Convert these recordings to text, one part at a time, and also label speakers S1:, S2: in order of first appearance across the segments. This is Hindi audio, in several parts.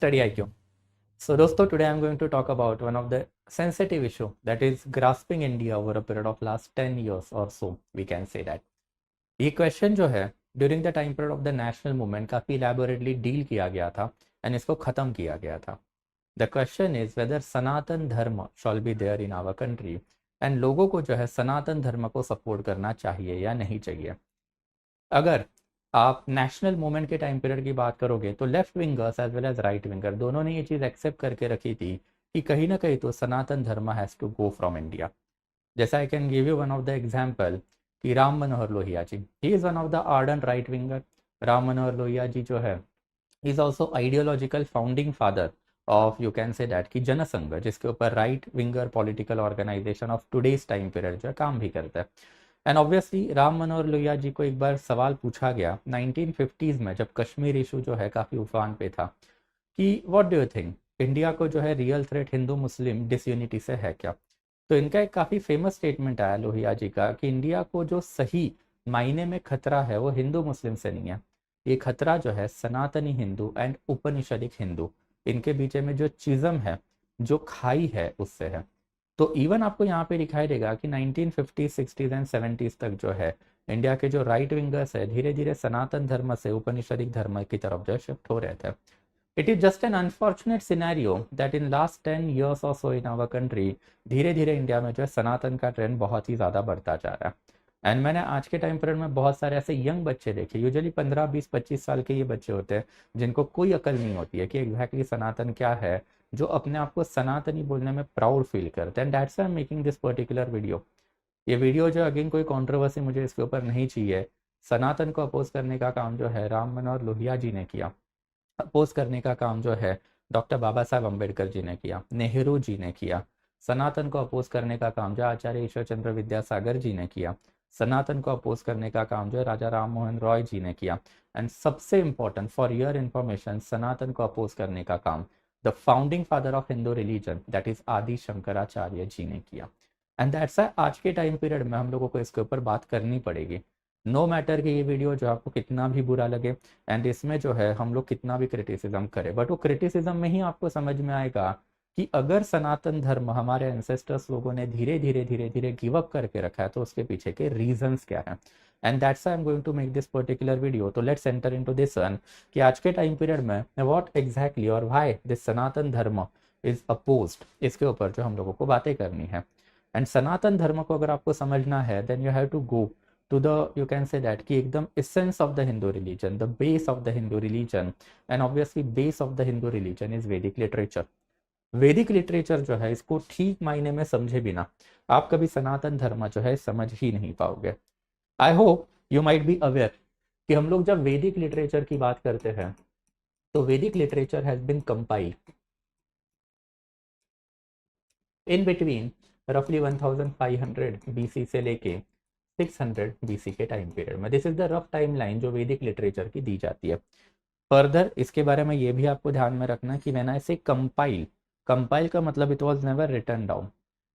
S1: Study IQ. So, dosto, today I'm going to talk about one of the sensitive issue that is grasping India over a period of last 10 years or so, we can say that. ये क्वेश्चन जो है during the time period of the national movement काफ़ी इलेबोरेटली डील किया गया था एंड इसको ख़त्म किया गया था. The question is whether Sanatan Dharma shall be there in our country and लोगों को जो है सनातन धर्म को सपोर्ट करना चाहिए या नहीं चाहिए. अगर आप नेशनल मूवमेंट के टाइम पीरियड की बात करोगे तो left wingers as well as right winger दोनों ने ये चीज़ एक्सेप्ट करके रखी थी कि कहीं ना कहीं तो Sanatan Dharma has to go from India. जैसा I can give you one of the example कि Ram Manohar Lohia ji, he is one of the ardent right winger. Ram Manohar Lohia ji जो है is also ideological founding father of you can say that कि जनसंघ, जिसके ऊपर right winger political organisation of today's time period जो है काम भी करता है. एंड ऑब्वियसली राम मनोहर लोहिया जी को एक बार सवाल पूछा गया 1950s में, जब कश्मीर इशू जो है काफ़ी उफान पे था, कि what do you think India को जो है रियल थ्रेट हिंदू मुस्लिम डिसयूनिटी से है क्या. तो इनका एक काफ़ी फेमस स्टेटमेंट आया लोहिया जी का कि इंडिया को जो सही मायने में खतरा है वो हिंदू मुस्लिम से नहीं है, ये खतरा जो है सनातनी हिंदू एंड उपनिषदिक हिंदू, इनके बीच में जो चिज्म है, जो खाई है, उससे है. तो इवन आपको यहाँ पे दिखाई देगा कि 1950s 60s एंड 70s तक जो है इंडिया के जो राइट विंगर्स है धीरे धीरे सनातन धर्म से उपनिषदिक धर्म की तरफ जो है शिफ्ट हो रहे थे. It is just an unfortunate scenario that in last 10 years और सो इन आवर कंट्री धीरे धीरे इंडिया में जो है सनातन का ट्रेंड बहुत ही ज़्यादा बढ़ता जा रहा है. एंड मैंने आज के टाइम पीरियड में बहुत सारे ऐसे यंग बच्चे देखे, यूजुअली 15 20 25 साल के ये बच्चे होते हैं जिनको कोई अकल नहीं होती है कि एग्जैक्टली सनातन क्या है, जो अपने आप को सनातनी बोलने में प्राउड फील करते हैं. That's I am making this particular video. ये वीडियो जो अगेन कोई कंट्रोवर्सी मुझे इसके ऊपर नहीं चाहिए. सनातन को अपोज करने का काम जो है राम मनोहर लोहिया जी ने किया, अपोज करने का काम जो है डॉक्टर बाबा साहब अम्बेडकर जी ने किया, नेहरू जी ने किया. सनातन को अपोज करने का काम जो आचार्य ईश्वर चंद्र विद्यासागर जी ने किया. सनातन को अपोज करने का काम जो है राजा राम मोहन रॉय जी ने किया. एंड सबसे इंपॉर्टेंट फॉर योर इंफॉर्मेशन, सनातन को अपोज करने का काम the founding father of Hindu religion that is आदि शंकराचार्य जी ने किया. एंड दैट्स आज के टाइम पीरियड में हम लोगों को इसके ऊपर बात करनी पड़ेगी. नो मैटर कि ये वीडियो जो आपको कितना भी बुरा लगे एंड इसमें जो है हम लोग कितना भी क्रिटिसिज्म करें, बट वो क्रिटिसिज्म में ही आपको समझ में आएगा कि अगर सनातन धर्म हमारे एंसेस्टर्स लोगों ने धीरे धीरे धीरे धीरे गिव अप करके रखा है तो उसके पीछे के रीजंस क्या है. And that's I am going to make this particular video. तो let's enter into this one कि आज के टाइम पीरियड में व्हाट एग्जैक्टली और why this Sanatan Dharma is opposed, इसके ऊपर जो हम लोगों को बातें करनी है. एंड सनातन धर्म को अगर आपको समझना है then you have to go to the you can say that कि एकदम essence of the Hindu religion, the base of the Hindu religion, and obviously base of the Hindu religion is Vedic literature. वैदिक लिटरेचर जो है इसको ठीक मायने में समझे बिना आप कभी सनातन धर्म जो है समझ ही नहीं पाओगे. I hope you might be aware कि हम लोग जब वैदिक लिटरेचर की बात करते हैं तो Vedic literature has been compiled in between रफली 1500 BC से लेके 600 BC के टाइम पीरियड में. This is the rough time line जो वैदिक लिटरेचर की दी जाती है. फर्दर इसके बारे में ये भी आपको ध्यान में रखना कि मैंने ऐसे कंपाइल, कंपाइल का मतलब it was never written down.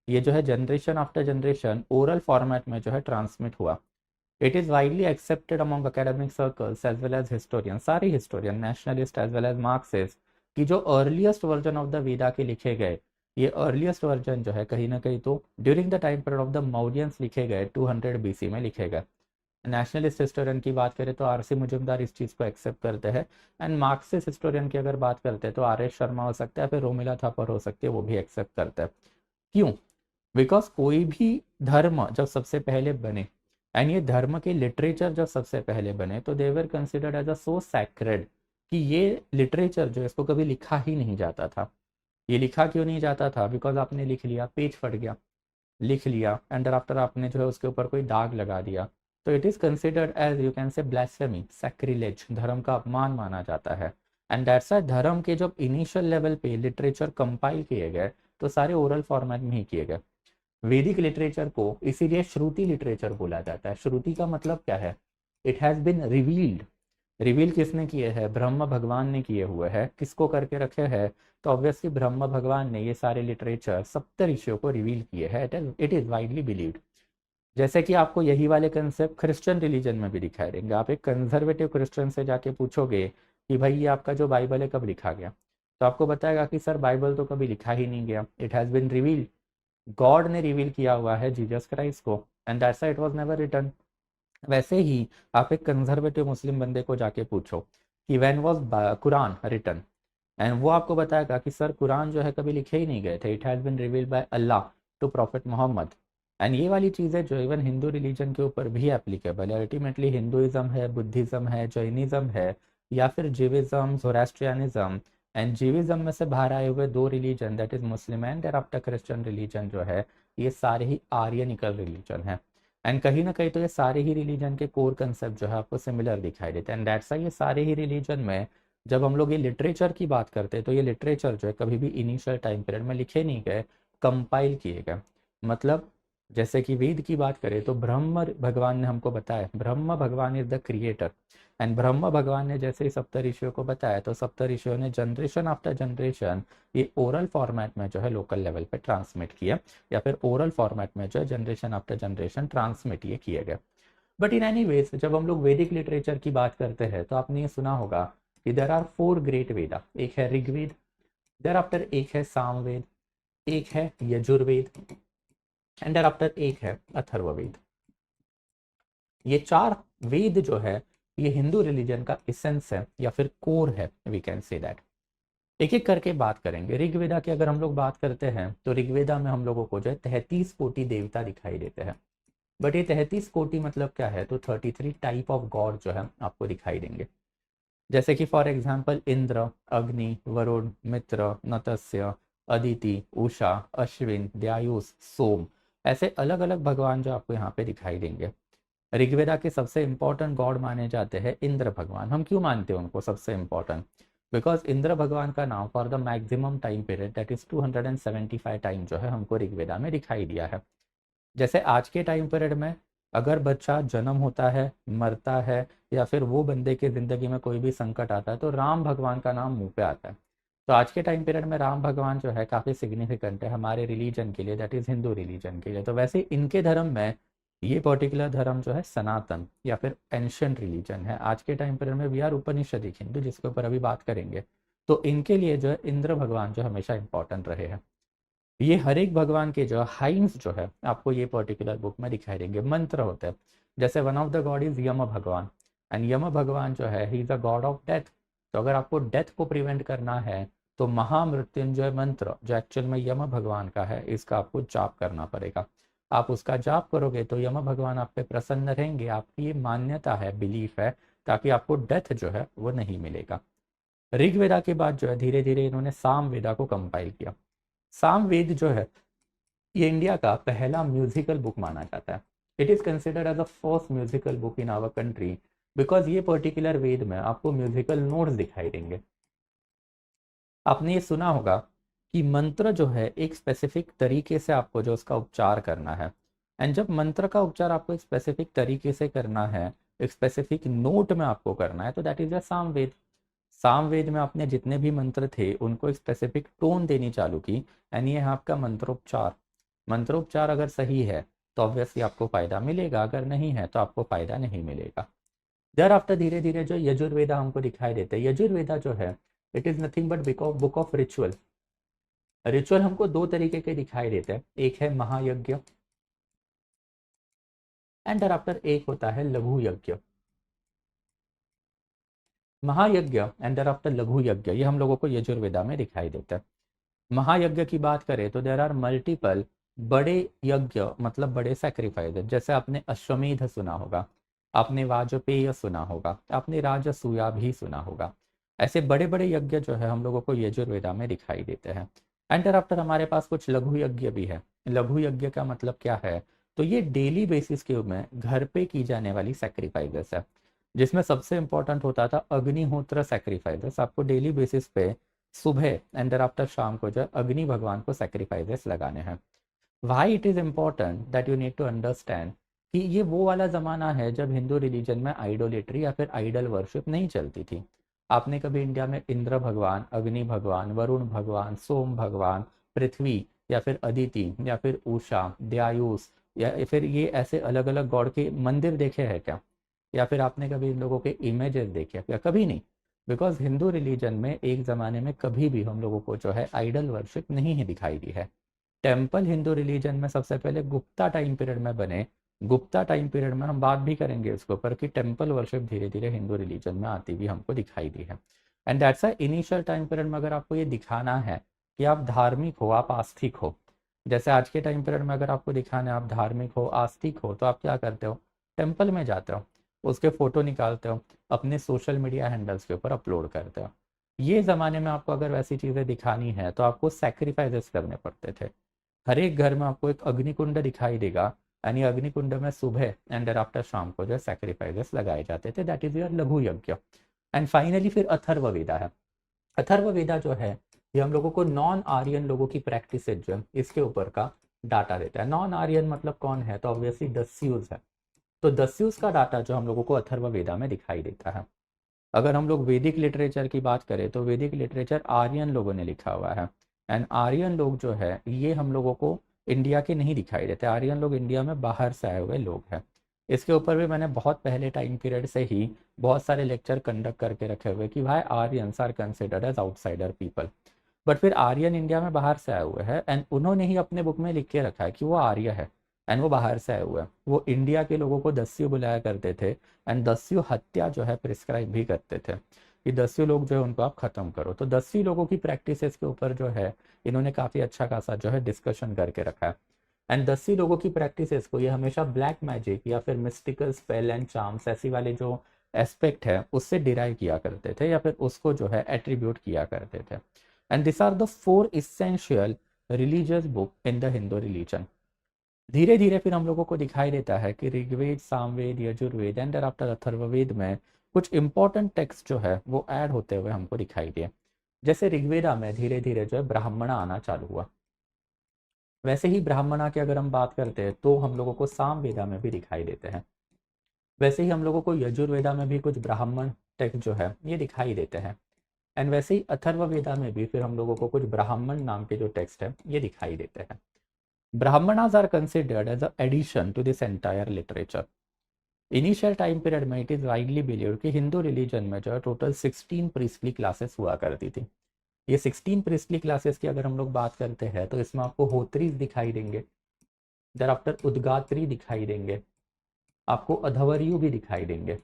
S1: ये जो है generation after generation oral format में जो है ट्रांसमिट हुआ. It is widely accepted among academic circles as well as historian, सारे historian nationalist as well as Marxist, कि जो earliest version of the Veda के लिखे गए, ये अर्लीस्ट वर्जन जो है कहीं ना कहीं तो during the time period of the Mauryans लिखे गए 200 BC में लिखे गए. नेशनलिस्ट हिस्टोरियन की बात करें तो आर.सी. मुजुमदार इस चीज़ को एक्सेप्ट करते हैं. एंड मार्क्सिस्ट हिस्टोरियन की अगर बात करते हैं तो R.S. शर्मा हो सकता है, फिर रोमिला थापर हो सकती है, वो भी एक्सेप्ट करते हैं. क्यों? बिकॉज कोई भी धर्म जब सबसे पहले बने एंड ये धर्म के लिटरेचर जब सबसे पहले बने तो they were considered as a so sacred कि ये लिटरेचर जो है इसको कभी लिखा ही नहीं जाता था. ये लिखा क्यों नहीं जाता था? बिकॉज आपने लिख लिया, पेज फट गया, लिख लिया एंड आफ्टर आपने जो है उसके ऊपर कोई दाग लगा दिया तो it is considered as you can say blasphemy, sacrilege, धर्म का अपमान माना जाता है. एंड दैट्स व्हाई धर्म के जब इनिशियल लेवल पे लिटरेचर कंपाइल किए गए तो सारे ओरल फॉर्मेट में ही किए गए. वैदिक लिटरेचर को इसीलिए श्रुति लिटरेचर बोला जाता है. श्रुति का मतलब क्या है? It has been revealed. Reveal किसने किए हैं? ब्रह्म भगवान ने किए हुए हैं. किसको करके रखे हैं? तो ऑब्वियसली ब्रह्म भगवान ने ये सारे लिटरेचर सप्त ऋषियों को रिवील किए हैं. It is widely believed. जैसे कि आपको यही वाले कंसेप्ट क्रिश्चियन रिलीजन में भी दिखाई देंगे. आप एक कंजर्वेटिव क्रिश्चियन से जाके पूछोगे कि भाई ये आपका जो बाइबल है कब लिखा गया, तो आपको बताएगा कि सर बाइबल तो कभी लिखा ही नहीं गया, it has been revealed, God ने रिवील किया हुआ है जीसस क्राइस्ट को, and that's why it was never written. वैसे ही आप एक कंजर्वेटिव मुस्लिम बंदे को जाके पूछो कि when was Quran written, and वो आपको बताएगा कि सर कुरान जो है कभी लिखे ही नहीं गए थे, it has been revealed by Allah to prophet Muhammad. And ये वाली चीज़ें जो इवन हिंदू रिलीजन के ऊपर भी एप्लीकेबल है। अल्टीमेटली हिंदुइज्म है, बुद्धिज़्म है, जैनिज्म है, या फिर जीविज्म, जोरास्ट्रियनिज्म, एंड जीविज्म में से बाहर आए हुए दो religion that is Muslim and after Christian religion जो है, ये सारे ही आर्यनिकल रिलीजन है। एंड कहीं ना कहीं तो ये सारे ही रिलीजन के कोर कंसेप्ट जो है आपको सिमिलर दिखाई देते हैं, एंड दैट्स वाई ये सारे ही रिलीजन में जब हम लोग ये लिटरेचर की बात करते हैं तो ये लिटरेचर जो है कभी भी इनिशियल टाइम पीरियड में लिखे नहीं गए, कंपाइल किए गए। मतलब जैसे कि वेद की बात करें तो ब्रह्म भगवान ने हमको बताया, ब्रह्म भगवान इज द क्रिएटर, एंड ब्रह्म भगवान ने जैसे ही सप्त ऋषियों को बताया तो सप्त ऋषियों ने जनरेशन आफ्टर जनरेशन ये ओरल फॉर्मेट में जो है लोकल लेवल पे ट्रांसमिट किया, या फिर ओरल फॉर्मेट में जो है जनरेशन आफ्टर जनरेशन ट्रांसमिट ये किए गए। बट इन एनी वेज जब हम लोग वैदिक लिटरेचर की बाट करते हैं तो आपने ये सुना होगा कि देर आर 4 ग्रेट वेदा, एक है ऋग्वेद, देर आफ्टर एक है सामवेद, एक है यजुर्वेद, एंड देर आफ्टर एक है अथर्ववेद। ये 4 वेद जो है ये हिंदू रिलीजन का इसेंस है या फिर कोर है, वी कैन से दैट। एक एक करके बात करेंगे। ऋग्वेदा की अगर हम लोग बात करते हैं तो ऋग्वेदा में हम लोगों को जो है 33 कोटि देवता दिखाई देते हैं। बट ये 33 कोटि मतलब क्या है, तो 33 टाइप ऑफ गॉड जो है आपको दिखाई देंगे। जैसे कि फॉर एग्जाम्पल इंद्र, अग्नि, वरुण, मित्र, नतस्य, अदिति, उषा, अश्विन, द्यायुष, सोम, ऐसे अलग अलग भगवान जो आपको यहाँ पे दिखाई देंगे। ऋग्वेदा के सबसे इंपॉर्टेंट गॉड माने जाते हैं इंद्र भगवान। हम क्यों मानते हैं उनको सबसे इंपॉर्टेंट? बिकॉज इंद्र भगवान का नाम for the maximum time period that is 275 time जो है हमको ऋग्वेदा में दिखाई दिया है। जैसे आज के टाइम पीरियड में अगर बच्चा जन्म होता है, मरता है, या फिर वो बंदे की ज़िंदगी में कोई भी संकट आता है तो राम भगवान का नाम मुंह पे आता है। तो आज के टाइम पीरियड में राम भगवान जो है काफ़ी सिग्निफिकेंट है हमारे रिलीजन के लिए, दैट इज़ हिंदू रिलीजन के लिए। तो वैसे इनके धर्म में ये पर्टिकुलर धर्म जो है सनातन या फिर एंशियंट रिलीजन है। आज के टाइम पीरियड में वी आर उपनिषदिक हिंदू, जिसके ऊपर अभी बात करेंगे। तो इनके लिए जो है इंद्र भगवान जो हमेशा इंपॉर्टेंट रहे हैं। ये हर एक भगवान के जो हाइम्स जो है आपको ये पर्टिकुलर बुक में दिखाई देंगे, मंत्र होते हैं। जैसे one of the god is Yama Bhagwan, and Yama Bhagwan जो है he is a god of death. तो अगर आपको डेथ को प्रिवेंट करना है तो महामृत्युंजय मंत्र जो एक्चुअल में यम भगवान का है, इसका आपको जाप करना पड़ेगा। आप उसका जाप करोगे तो यम भगवान आप पे प्रसन्न रहेंगे, आपकी ये मान्यता है, बिलीफ है, ताकि आपको डेथ जो है वो नहीं मिलेगा। ऋग्वेदा के बाद जो है धीरे धीरे इन्होंने साम वेदा को कंपाइल किया। सामवेद जो है ये इंडिया का पहला म्यूजिकल बुक माना जाता है। It is considered as the first musical book in our country, because ये पर्टिकुलर वेद में आपको म्यूजिकल नोट्स दिखाई देंगे। आपने ये सुना होगा कि मंत्र जो है एक स्पेसिफिक तरीके से आपको जो उसका उपचार करना है, एंड जब मंत्र का उपचार आपको एक स्पेसिफिक तरीके से करना है, एक स्पेसिफिक नोट में आपको करना है, तो that is a Samaveda. Samaveda में आपने जितने भी मंत्र थे उनको एक स्पेसिफिक टोन देनी चालू की, एंड ये है आपका मंत्रोपचार। मंत्रोपचार अगर सही है तो ऑब्वियसली आपको फायदा मिलेगा, अगर नहीं है तो आपको फायदा नहीं मिलेगा। देयर आफ्टर धीरे धीरे जो यजुर्वेदा हमको दिखाई देते हैं, यजुर्वेदा जो है it is nothing but book of ritual. Ritual हमको दो तरीके के दिखाई देते हैं, एक है महायज्ञ, एंड देयर आफ्टर एक होता है लघु यज्ञ। महायज्ञ एंड देयर आफ्टर लघु यज्ञ, ये हम लोगों को यजुर्वेदा में दिखाई देता है। महायज्ञ की बात करें तो देर आर मल्टीपल बड़े यज्ञ, मतलब बड़े सैक्रिफाइस। जैसे आपने अश्वमेध सुना होगा, आपने वाजपेय सुना होगा, आपने राजसूया भी सुना होगा। ऐसे बड़े बड़े यज्ञ जो है हम लोगों को यजुर्वेदा में दिखाई देते हैं। एंड आफ्टर हमारे पास कुछ लघु यज्ञ भी है। लघु यज्ञ का मतलब क्या है, तो ये डेली बेसिस के में घर पे की जाने वाली सेक्रीफाइसेस है, जिसमें सबसे इंपॉर्टेंट होता था अग्निहोत्र सेक्रीफाइसेस। आपको डेली बेसिस पे सुबह एंड आफ्टर शाम को जो अग्नि भगवान को सेक्रीफाइसेस लगाने हैं। Why it is important that you need to understand कि ये वो वाला ज़माना है जब हिंदू रिलीजन में आइडोलेट्री या फिर आइडल वर्शिप नहीं चलती थी। आपने कभी इंडिया में इंद्र भगवान, अग्नि भगवान, वरुण भगवान, सोम भगवान, पृथ्वी, या फिर अदिति, या फिर उषा, द्यायुष, या फिर ये ऐसे अलग अलग गॉड के मंदिर देखे हैं क्या? या फिर आपने कभी इन लोगों के इमेजेस देखे क्या? कभी नहीं। बिकॉज हिंदू रिलीजन में एक ज़माने में कभी भी हम लोगों को जो है आइडल वर्शिप नहीं है दिखाई दी है। टेम्पल हिंदू रिलीजन में सबसे पहले गुप्ता टाइम पीरियड में बने। गुप्ता टाइम पीरियड में हम बात भी करेंगे इसके ऊपर कि टेम्पल वर्शिप धीरे धीरे हिंदू रिलीजन में आती हुई हमको दिखाई दी है। And that's a initial time period में अगर आपको ये दिखाना है कि आप धार्मिक हो, आप आस्तिक हो, जैसे आज के टाइम पीरियड में अगर आपको दिखाना है आप धार्मिक हो, आस्तिक हो, तो आप क्या करते हो, टेम्पल में जाते हो, उसके फोटो निकालते हो, अपने सोशल मीडिया हैंडल्स के ऊपर अपलोड करते हो। ये ज़माने में आपको अगर वैसी चीज़ें दिखानी है तो आपको सेक्रीफाइसेस करने पड़ते थे। हर एक घर में आपको एक अग्निकुंड दिखाई देगा, यानी अग्निकुंड में सुबह एंड आफ्टर शाम को जो है सेक्रीफाइसेस लगाए जाते थे। दैट इज योर लघु यज्ञ। एंड फाइनली फिर अथर्ववेदा है। अथर्ववेदा जो है ये हम लोगों को नॉन आर्यन लोगों की प्रैक्टिस जो है इसके ऊपर का डाटा देता है। नॉन आर्यन मतलब कौन है, तो ऑब्वियसली दस्यूज है। तो दस्यूज का डाटा जो हम लोगों को अथर्ववेदा में दिखाई देता है। अगर हम लोग वैदिक लिटरेचर की बात करें तो वैदिक लिटरेचर आर्यन लोगों ने लिखा हुआ है। एंड आर्यन लोग जो है ये हम लोगों को इंडिया के नहीं दिखाई देते। आर्यन लोग इंडिया में बाहर से आए हुए लोग हैं। इसके ऊपर भी मैंने बहुत पहले टाइम पीरियड से ही बहुत सारे लेक्चर कंडक्ट करके रखे हुए कि भाई Aryans are considered as outsider people. But फिर आर्यन इंडिया में बाहर से आए हुए हैं एंड उन्होंने ही अपने बुक में लिख के रखा है कि वो आर्य है एंड वो बाहर से आए हुए हैं। वो इंडिया के लोगों को दस्यु बुलाया करते थे एंड दस्यु हत्या जो है प्रिस्क्राइब भी करते थे कि दस्यु लोग जो है उनको आप खत्म करो। तो दस्यु लोगों की प्रैक्टिसेस के ऊपर जो है इन्होंने काफी अच्छा खासा जो है डिस्कशन करके रखा है। एंड दस्यु लोगों की प्रैक्टिसेस को ये हमेशा ब्लैक मैजिक या फिर मिस्टिकल स्पेल एंड चार्म्स ऐसी वाले जो एस्पेक्ट है उससे डिराइव किया करते थे या फिर उसको जो है एट्रीब्यूट किया करते थे। And this are the four essential religious book in the Hindu religion. धीरे धीरे फिर हम लोगों को दिखाई देता है कि ऋग्वेद, सामवेद, यजुर्वेद एंड आफ्टर अथर्ववेद में कुछ इंपॉर्टेंट टेक्स्ट जो है वो ऐड होते हुए हमको दिखाई दिए। जैसे ऋग्वेदा में धीरे धीरे जो है ब्राह्मणा आना चालू हुआ। वैसे ही ब्राह्मणा की अगर हम बात करते हैं तो हम लोगों को सामवेदा में भी दिखाई देते हैं। वैसे ही हम लोगों को यजुर्वेदा में भी कुछ ब्राह्मण टेक्स्ट जो है ये दिखाई देते हैं। एंड वैसे ही अथर्ववेदा में भी फिर हम लोगों को कुछ ब्राह्मण नाम के जो टेक्स्ट है ये दिखाई देते हैं। Brahmanas are considered as an addition to this entire literature. Initial time period में इट इज वाइडली बिलीव्ड कि हिंदू रिलीजन में जो है टोटल 16 प्रीस्टली क्लासेस हुआ करती थी। ये 16 प्रीस्टली क्लासेस की अगर हम लोग बात करते हैं तो इसमें आपको होत्रीज दिखाई देंगे, देर आफ्टर उद्गात्री दिखाई देंगे, आपको अधवर्यु भी दिखाई देंगे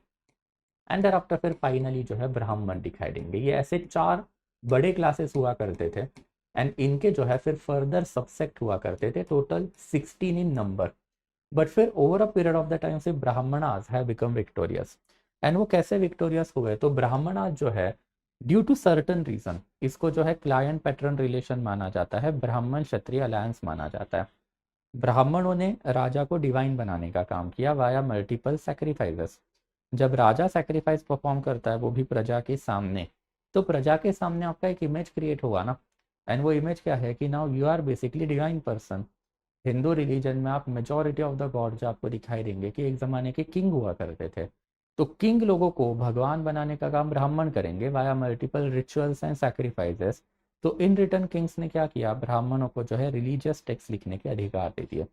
S1: एंड देर आफ्टर फिर फाइनली जो है ब्राह्मण दिखाई देंगे। ये ऐसे 4 बड़े क्लासेस हुआ करते थे एंड इनके जो है फिर फर्दर सबसेक्ट हुआ करते थे, टोटल 16 इन नंबर। बट फिर over a period of the time से Brahmanas have become victorious. And वो कैसे विक्टोरियस हुए, तो ब्राह्मणास जो है ड्यू टू सर्टन रीजन इसको जो है क्लाइंट पैटर्न रिलेशन माना जाता है, ब्राह्मण क्षत्रिय अलायंस माना जाता है। ब्राह्मणों ने राजा को डिवाइन बनाने का काम किया वाया मल्टीपल सैक्रिफाइसेस। जब राजा सैक्रिफाइस परफॉर्म करता है वो भी प्रजा के सामने, तो प्रजा के सामने आपका एक इमेज क्रिएट हुआ ना। एंड वो इमेज क्या है कि now you are basically divine person. Hindu religion में आप मेजोरिटी ऑफ द गॉड जो आपको दिखाई देंगे कि एक ज़माने के किंग हुआ करते थे। तो किंग लोगों को भगवान बनाने का काम ब्राह्मण करेंगे via multiple rituals and sacrifices. तो इन रिटर्न किंग्स ने क्या किया, ब्राह्मणों को जो है रिलीजियस टेक्स्ट लिखने के अधिकार दे दिए।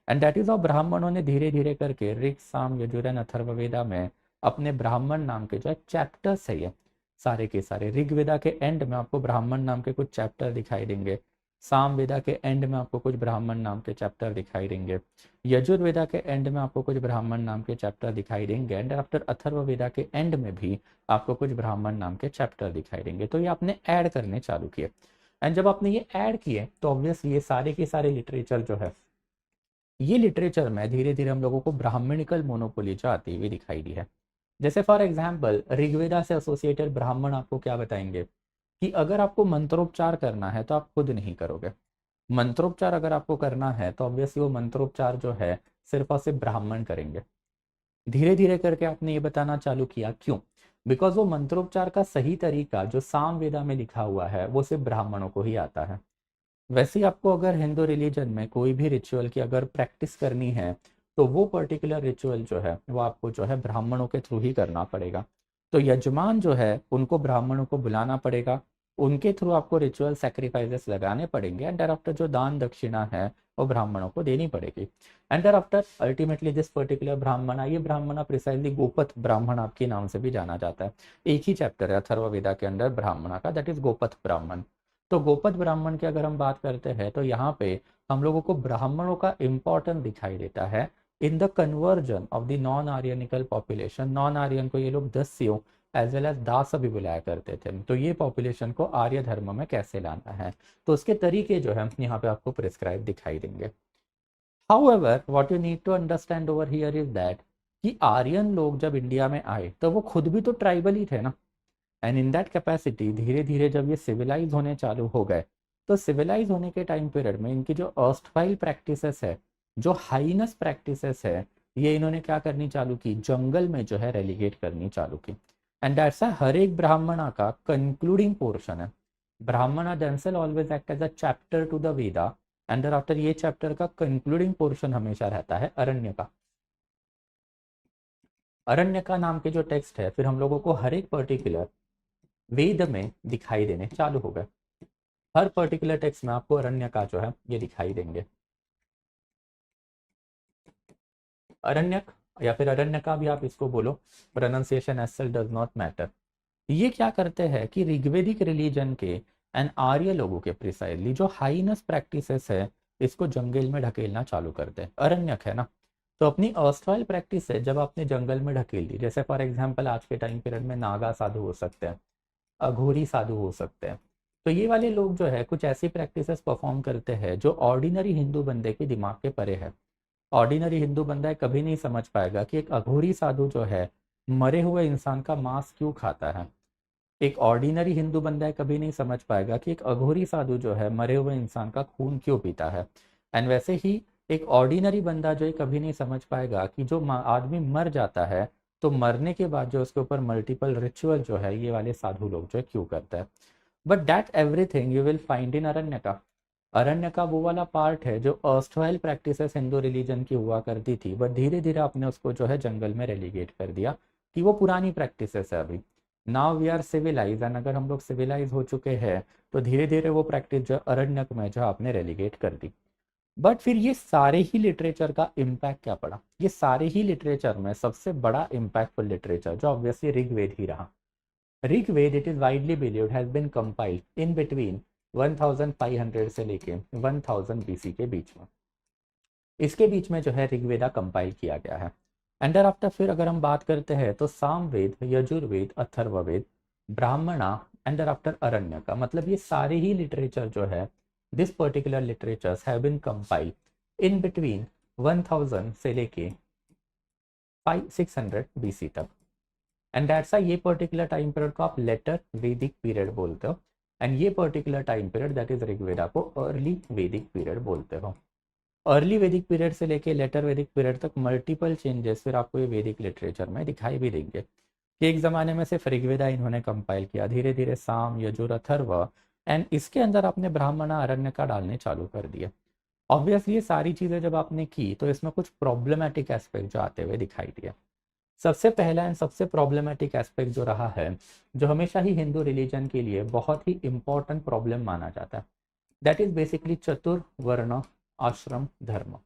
S1: एंड दैट इज ऑफ ब्राह्मणों ने धीरे धीरे करके ऋग, साम, यजुर एंड अथर्ववेदा में अपने ब्राह्मण नाम के जो है चैप्टर्स है ये सारे के सारे। ऋग्वेदा के एंड में आपको ब्राह्मण नाम के कुछ चैप्टर दिखाई देंगे, सामवेदा के एंड में आपको कुछ ब्राह्मण नाम के चैप्टर दिखाई देंगे, यजुर्वेदा के एंड में आपको कुछ ब्राह्मण नाम के चैप्टर दिखाई देंगे एंड आफ्टर अथर्ववेदा के एंड में भी आपको कुछ ब्राह्मण नाम के चैप्टर दिखाई देंगे। तो ये आपने ऐड करने चालू किए। एंड जब आपने ये ऐड किए तो ऑब्वियसली ये सारे के सारे लिटरेचर जो है ये लिटरेचर में धीरे धीरे हम लोगों को ब्राह्मणिकल मोनोपोली जो आती हुई दिखाई दी है। जैसे फॉर एग्जाम्पल ऋग्वेदा से एसोसिएटेड ब्राह्मण आपको क्या बताएंगे कि अगर आपको मंत्रोपचार करना है तो आप खुद नहीं करोगे। मंत्रोपचार अगर आपको करना है तो ऑब्वियसली वो मंत्रोपचार जो है सिर्फ और सिर्फ ब्राह्मण करेंगे। धीरे धीरे करके आपने ये बताना चालू किया, क्यों? बिकॉज वो मंत्रोपचार का सही तरीका जो सामवेदा में लिखा हुआ है वो सिर्फ ब्राह्मणों को ही आता है। वैसे ही आपको अगर हिंदू रिलीजन में कोई भी रिचुअल की अगर प्रैक्टिस करनी है तो वो पर्टिकुलर रिचुअल जो है वो आपको जो है ब्राह्मणों के थ्रू ही करना पड़ेगा। तो यजमान जो है उनको ब्राह्मणों को बुलाना पड़ेगा उनके थ्रू आपको रिचुअल सैक्रिफाइसेस लगाने पड़ेंगे एंड आफ्टर जो दान दक्षिणा है वो ब्राह्मणों को देनी पड़ेगी। And after ultimately this particular ब्राह्मणा, ये ब्राह्मणा प्रिसाइजली गोपथ ब्राह्मण आपके नाम से भी जाना जाता है। एक ही चैप्टर है अथर्ववेदा के अंदर ब्राह्मणा का, दैट इज गोपथ ब्राह्मण। तो गोपथ ब्राह्मण की अगर हम बात करते हैं तो यहाँ पे हम लोगों को ब्राह्मणों का इंपॉर्टेंस दिखाई देता है in the conversion of the non Aryanical population. Non Aryan को ये लोग Dasyu as well as Dasa भी बुलाया करते थे। तो ये पॉपुलेशन को आर्य धर्म में कैसे लाना है, तो उसके तरीके जो है यहाँ पे आपको प्रिस्क्राइब दिखाई देंगे। However what you need to understand over here is that कि आर्यन लोग जब इंडिया में आए तो वो खुद भी तो ट्राइबल ही थे ना। एंड इन दैट कैपेसिटी धीरे धीरे जब ये सिविलाइज होने चालू हो गए तो सिविलाइज होने के टाइम पीरियड में इनकी जो अर्स्टवाइल प्रैक्टिसेस है, जो हाइनस प्रैक्टिसेस है, ये इन्होंने क्या करनी चालू की, जंगल में जो है रेलिगेट करनी चालू की। एंड दैट्स हर एक ब्राह्मणा का कंक्लूडिंग पोर्शन है। Brahmana themselves always act as a chapter to the Veda and after ये चैप्टर का कंक्लूडिंग पोर्शन हमेशा रहता है अरण्य का। अरण्य का नाम के जो टेक्स्ट है फिर हम लोगों को हर एक पर्टिकुलर वेद में दिखाई देने चालू हो गए। हर पर्टिकुलर टेक्स्ट में आपको अरण्य का जो है ये दिखाई देंगे। अरण्यक या फिर अरण्य का भी आप इसको बोलो, pronunciation as such does not matter. ये क्या करते हैं कि ऋग्वेदिक रिलीजन के एंड आर्य लोगों के प्रिसाइजली जो हाइनस प्रैक्टिसेस है इसको जंगल में ढकेलना चालू करते हैं। अरण्यक है ना, तो अपनी अर्स्टवाइल प्रैक्टिस है जब आपने जंगल में ढकेल दी, जैसे फॉर एग्जाम्पल आज के टाइम पीरियड में नागा साधु हो सकते हैं, अघोरी साधु हो सकते हैं। तो ये वाले लोग जो है कुछ ऐसी प्रैक्टिसेस परफॉर्म करते हैं जो ऑर्डिनरी हिंदू बंदे के दिमाग के परे है। ऑर्डिनरी हिंदू बंदा कभी नहीं समझ पाएगा कि एक अघोरी साधु जो है मरे हुए इंसान का मांस क्यों खाता है। एक ऑर्डिनरी हिंदू बंदा कभी नहीं समझ पाएगा कि एक अघोरी साधु जो है मरे हुए इंसान का खून क्यों पीता है। एंड वैसे ही एक ऑर्डिनरी बंदा जो है कभी नहीं समझ पाएगा कि जो आदमी मर जाता है तो मरने के बाद जो उसके ऊपर मल्टीपल रिचुअल जो है ये वाले साधु लोग जो है क्यों करते हैं। But that everything you will find in Aranya का। अरण्य का वो वाला पार्ट है जो अर्स्टवाइल प्रैक्टिसेस हिंदू रिलीजन की हुआ करती थी, बट धीरे धीरे आपने उसको जो है जंगल में रेलीगेट कर दिया कि वो पुरानी प्रैक्टिसेस है। अभी now we are civilise and अगर हम लोग सिविलाइज हो चुके हैं तो धीरे धीरे वो प्रैक्टिस जो अरण्यक में जो आपने रेलीगेट कर दी। बट फिर ये सारे ही लिटरेचर का इम्पैक्ट क्या पड़ा, ये सारे ही लिटरेचर में सबसे बड़ा इम्पैक्टफुल लिटरेचर जो ऑब्वियसली ऋग्वेद ही रहा। Rigveda it is widely believed has been compiled in between 1500 से लेके 1000 बीसी के बीच में, इसके बीच में जो है ऋग्वेदा कंपाइल किया गया है। एंड आफ्टर फिर अगर हम बात करते हैं तो सामवेद, यजुर्वेद, अथर्ववेद, ब्राह्मणा एंड आफ्टर अरण्य का, मतलब ये सारे ही लिटरेचर जो है this particular literatures have been compiled in between 1000 से लेके 600 बीसी तक। एंड दैट्स ये पर्टिकुलर टाइम पीरियड को आप लेटर वैदिक पीरियड बोलते हो एंड ये particular time period that is Rigveda को अर्ली वैदिक पीरियड बोलते हो। अर्ली वैदिक पीरियड से लेके लेटर वैदिक पीरियड तक मल्टीपल चेंजेस फिर आपको ये वैदिक लिटरेचर में दिखाई भी देंगे कि एक ज़माने में सिर्फ ऋग्वेदा इन्होंने कंपाइल किया, धीरे धीरे साम, यजुर, अथर्व एंड इसके अंदर आपने ब्राह्मणा, अरण्य का डालने चालू कर दिया। ऑब्वियसली ये सारी चीज़ें जब आपने की तो इसमें कुछ प्रॉब्लमेटिक एस्पेक्ट जो आते हुए दिखाई दिए। सबसे पहला एंड सबसे प्रॉब्लमेटिक एस्पेक्ट जो रहा है, जो हमेशा ही हिंदू रिलीजन के लिए बहुत ही इंपॉर्टेंट प्रॉब्लम माना जाता है, दैट इज बेसिकली चतुर्वर्ण आश्रम धर्म।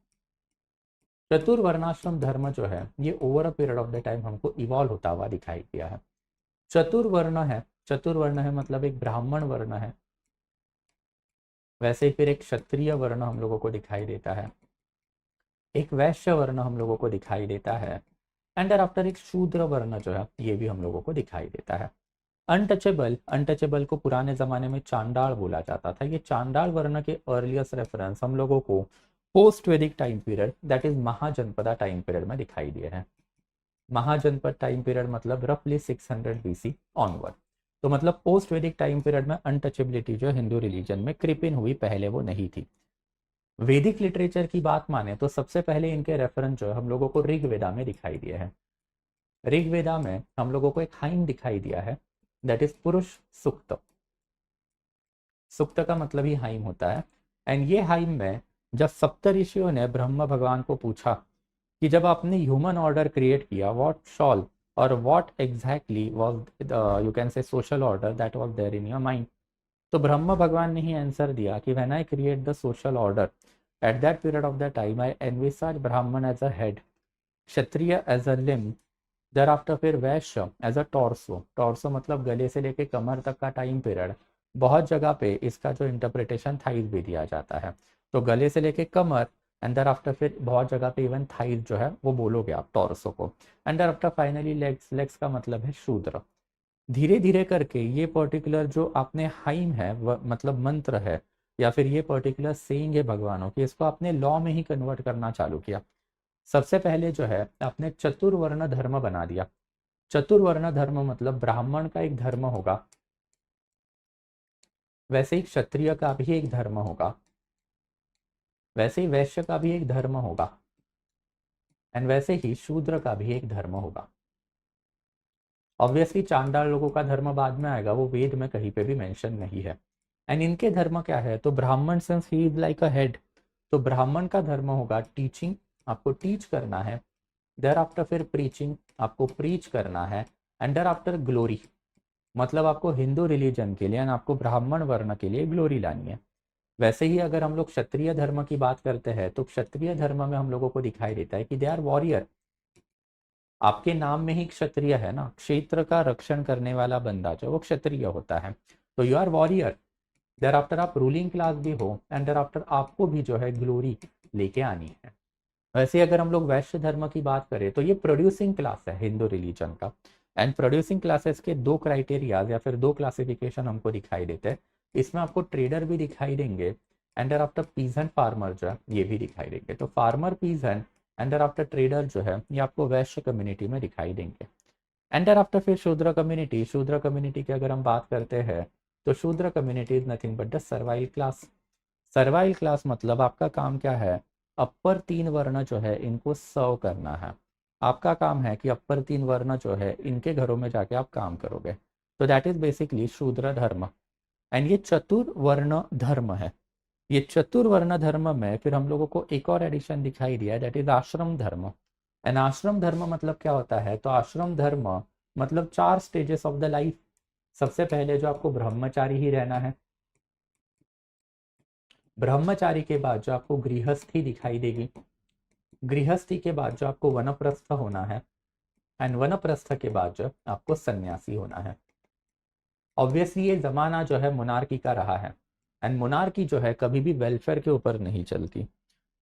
S1: चतुर्वर्णाश्रम धर्म जो है ये over a period of the time हमको इवॉल्व होता हुआ दिखाई दिया है। चतुर्वर्ण है, चतुर्वर्ण है मतलब एक ब्राह्मण वर्ण है, वैसे ही फिर एक क्षत्रिय वर्ण हम लोगों को दिखाई देता है, एक वैश्य वर्ण हम लोगों को दिखाई देता है एंड आफ्टर एक शूद्र वर्ण जो है ये भी हम लोगों को दिखाई देता है। अनटचेबल, अनटचेबल को पुराने जमाने में चांडाल बोला जाता था। ये चांडाल वर्ण के अर्लियस्ट रेफरेंस हम लोगों को पोस्ट वैदिक time period that is Mahajanapada time period में दिखाई दिए हैं। महाजनपद टाइम पीरियड मतलब रफली 600 बीसी ऑनवर्ड। तो मतलब पोस्ट वैदिक टाइम पीरियड में अनटचेबिलिटी जो हिंदू रिलीजन में क्रिप इन हुई, पहले वो नहीं थी। वैदिक लिटरेचर की बात माने तो सबसे पहले इनके रेफरेंस जो है हम लोगों को ऋग्वेदा में दिखाई दिए हैं। ऋग्वेदा में हम लोगों को एक हाइम दिखाई दिया है दैट इज पुरुष सुक्त। सुक्त का मतलब ही हाइम होता है। एंड ये हाइम में जब सप्त ऋषियों ने ब्रह्म भगवान को पूछा कि जब आपने ह्यूमन ऑर्डर क्रिएट किया व्हाट शॉल और what exactly was you can say social order that was there in your mind. तो ब्रह्म भगवान ने ही आंसर दिया कि when I create the social order at that period of the time I envisage Brahmin as a head, Kshatriya as a limb, there after फिर Vaishya as a torso. Torso मतलब गले से लेके कमर तक का टाइम पीरियड। बहुत जगह पे इसका जो इंटरप्रिटेशन थाइज भी दिया जाता है, तो गले से लेके कमर एंड देर आफ्टर फिर बहुत जगह पे इवन थाइज जो है वो बोलोगे आप टॉर्सो को। And there after finally legs. Legs का मतलब है शूद्र। धीरे धीरे करके ये पर्टिकुलर जो आपने हाइम है मतलब मंत्र है या फिर ये पर्टिकुलर सेइंग है भगवानों की, इसको आपने लॉ में ही कन्वर्ट करना चालू किया। सबसे पहले जो है आपने चतुर्वर्ण धर्म बना दिया। चतुर्वर्ण धर्म मतलब ब्राह्मण का एक धर्म होगा, वैसे ही क्षत्रिय का भी एक धर्म होगा, वैसे ही वैश्य का भी एक धर्म होगा, एंड वैसे ही शूद्र का भी एक धर्म होगा। ऑब्वियसली चांडाल लोगों का धर्म बाद में आएगा, वो वेद में कहीं पे भी मेंशन नहीं है। एंड इनके धर्म क्या है, तो ब्राह्मण since he is like a head, तो ब्राह्मण का धर्म होगा टीचिंग, आपको टीच करना है। देर आफ्टर फिर प्रीचिंग, आपको प्रीच करना है। एंड देर आफ्टर ग्लोरी, मतलब आपको हिंदू रिलीजन के लिए एंड आपको ब्राह्मण वर्ण के लिए ग्लोरी लानी है। वैसे ही अगर हम लोग क्षत्रिय धर्म की बात करते हैं तो क्षत्रिय धर्म में हम लोगों को दिखाई देता है कि दे आर वॉरियर। आपके नाम में ही क्षत्रिय है ना, क्षेत्र का रक्षण करने वाला बंदा जो वो क्षत्रिय होता है, तो you are warrior. There after आप रूलिंग क्लास भी हो एंड देर आफ्टर आपको भी जो है ग्लोरी लेके आनी है। वैसे अगर हम लोग वैश्य धर्म की बात करें तो ये प्रोड्यूसिंग क्लास है हिंदू रिलीजन का। एंड प्रोड्यूसिंग क्लासेस के दो क्राइटेरियाज या फिर दो क्लासिफिकेशन हमको दिखाई देते हैं। इसमें आपको ट्रेडर भी दिखाई देंगे and there after peasant farmer जो है ये भी दिखाई देंगे। तो farmer peasant and there after trader जो है ये आपको वैश्य कम्युनिटी में दिखाई देंगे। एंड देर आफ्टर फिर शूद्र कम्युनिटी। शूद्र कम्युनिटी की अगर हम बात करते हैं तो शूद्र community is nothing but the servile class. Servile class मतलब आपका काम क्या है, अपर तीन वर्ण जो है इनको सर्व करना है। आपका काम है कि अपर तीन वर्ण जो है इनके घरों में जाके आप काम करोगे। तो दैट इज बेसिकली शूद्र धर्म। एंड ये चतुर्वर्ण धर्म है। ये चतुर्वर्ण धर्म में फिर हम लोगों को एक और एडिशन दिखाई दिया, दैट इज आश्रम धर्म। एंड आश्रम धर्म मतलब क्या होता है, तो आश्रम धर्म मतलब 4 स्टेजेस ऑफ द लाइफ। सबसे पहले जो आपको ब्रह्मचारी ही रहना है, ब्रह्मचारी के बाद जो आपको गृहस्थी दिखाई देगी, गृहस्थी के बाद जो आपको वनप्रस्थ होना है, एंड वनप्रस्थ के बाद जो आपको सन्यासी होना है। ऑब्वियसली ये जमाना जो है मोनार्की का रहा है एंड मोनार्की जो है कभी भी वेलफेयर के ऊपर नहीं चलती।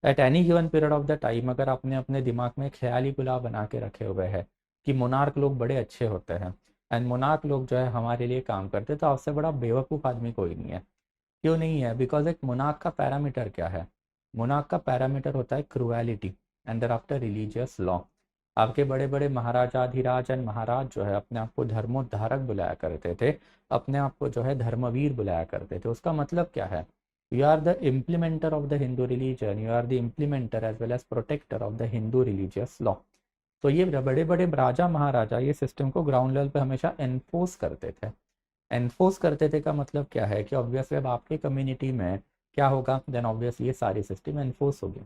S1: At any given period of the time अगर आपने अपने दिमाग में ख्याली पुलाव बना के रखे हुए हैं कि मोनार्क लोग बड़े अच्छे होते हैं एंड मोनार्क लोग जो है हमारे लिए काम करते, तो आपसे बड़ा बेवकूफ़ आदमी कोई नहीं है। क्यों नहीं है, बिकॉज एक मोनार्क का पैरामीटर क्या है, मोनार्क का पैरामीटर होता है cruelty and there after religious law. आपके बड़े बड़े महाराजाधिराज एंड महाराज जो है अपने आप को धर्मोद्धारक बुलाया करते थे, अपने आप को जो है धर्मवीर बुलाया करते थे। उसका मतलब क्या है, you are the implementer of the Hindu religion, you are the implementer as well as protector of the Hindu religious law. तो ये बड़े बड़े राजा महाराजा ये सिस्टम को ग्राउंड लेवल पे हमेशा एनफोर्स करते थे। एनफोर्स करते थे का मतलब क्या है कि ऑब्वियसली अब आपके कम्युनिटी में क्या होगा, देन ऑब्वियसली ये सारी सिस्टम एनफोर्स होगी।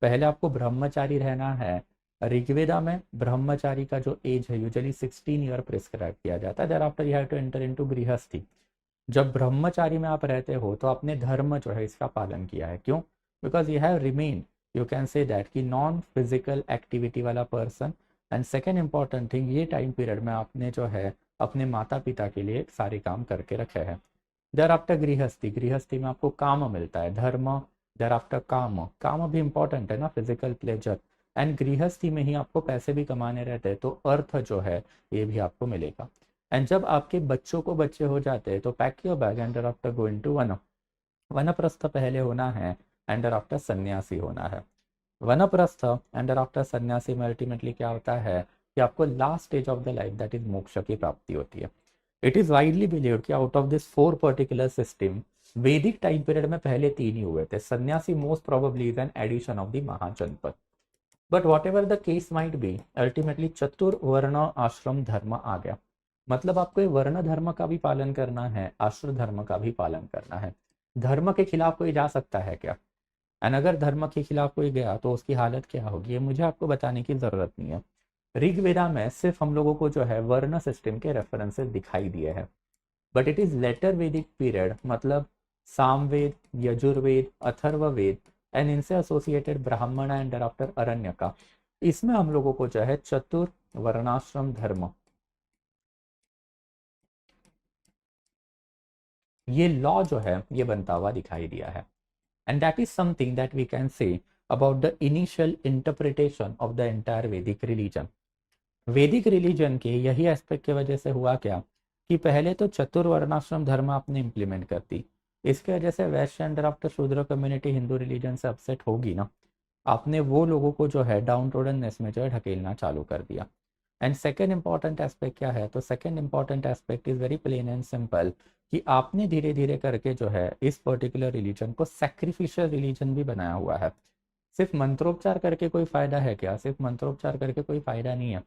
S1: पहले आपको ब्रह्मचारी रहना है। ऋग्वेदा में ब्रह्मचारी का जो एज है यूजुअली 16 ईयर प्रिस्क्राइब किया जाता है। There after you have to enter into गृहस्थी। जब ब्रह्मचारी में आप रहते हो तो आपने धर्म जो है इसका पालन किया है। क्यों, because you have remain, you can say that कि नॉन फिजिकल एक्टिविटी वाला person. And second important thing, ये टाइम पीरियड में आपने जो है अपने माता पिता के लिए सारे काम करके रखे हैं। देर आफ्टर गृहस्थी, गृहस्थी में आपको काम मिलता है, धर्म। देर आफ्टर काम, काम भी इंपॉर्टेंट है ना, फिजिकल प्लेजर। एंड गृहस्थी में ही आपको पैसे भी कमाने रहते हैं, तो अर्थ जो है ये भी आपको मिलेगा। एंड जब आपके बच्चों को बच्चे हो जाते हैं तो pack your bag and after going to one. वनप्रस्थ पहले होना है एंड आफ्टर सन्यासी होना है। वनप्रस्थ एंड आफ्टर सन्यासी में अल्टीमेटली क्या होता है कि आपको last stage of the life that is मोक्ष की प्राप्ति होती है। इट इज वाइडली बिलीव्ड कि out of this 4 particular system वैदिक टाइम पीरियड में पहले 3 ही हुए थे। Sanyasi most probably is an addition of the Mahajanapada. But whatever the case might be, ultimately Chaturvarna Ashram Dharma आ गया। मतलब आपको ये वर्ण धर्म का भी पालन करना है, आश्रम धर्म का भी पालन करना है। धर्म के खिलाफ कोई जा सकता है क्या, एंड अगर धर्म के खिलाफ कोई गया तो उसकी हालत क्या होगी, ये मुझे आपको बताने की जरूरत नहीं है। ऋग्वेदा में सिर्फ हम लोगों को जो है वर्ण सिस्टम के रेफरेंसेस दिखाई दिए हैं। But it is letter Vedic period, मतलब सामवेद, यजुर्वेद, अथर्ववेद एंड इनसे एसोसिएटेड ब्राह्मण एंड आफ्टर अरण्यका, इसमें हम लोगों को जो है चतुर वर्णाश्रम धर्म, ये लॉ जो है ये बनता हुआ दिखाई दिया है। And that is something that we can say about the initial interpretation of the entire Vedic religion. Vedic religion के यही एस्पेक्ट की वजह से हुआ क्या कि पहले तो चतुर्वर्णाश्रम धर्म आपने इम्प्लीमेंट कर दी, इसकी वजह से वैश्य एंड आफ्टर शूद्र कम्युनिटी हिंदू रिलीजन से अपसेट होगी ना, आपने वो लोगों को जो है डाउन टोडननेस में जो है ढकेलना चालू कर दिया। एंड सेकेंड इंपॉर्टेंट एस्पेक्ट क्या है, तो second important aspect is very plain and simple कि आपने धीरे धीरे करके जो है इस पर्टिकुलर रिलीजन को सैक्रिफिशियल रिलीजन भी बनाया हुआ है। सिर्फ मंत्रोपचार करके कोई फायदा है क्या, सिर्फ मंत्रोपचार करके कोई फायदा नहीं है।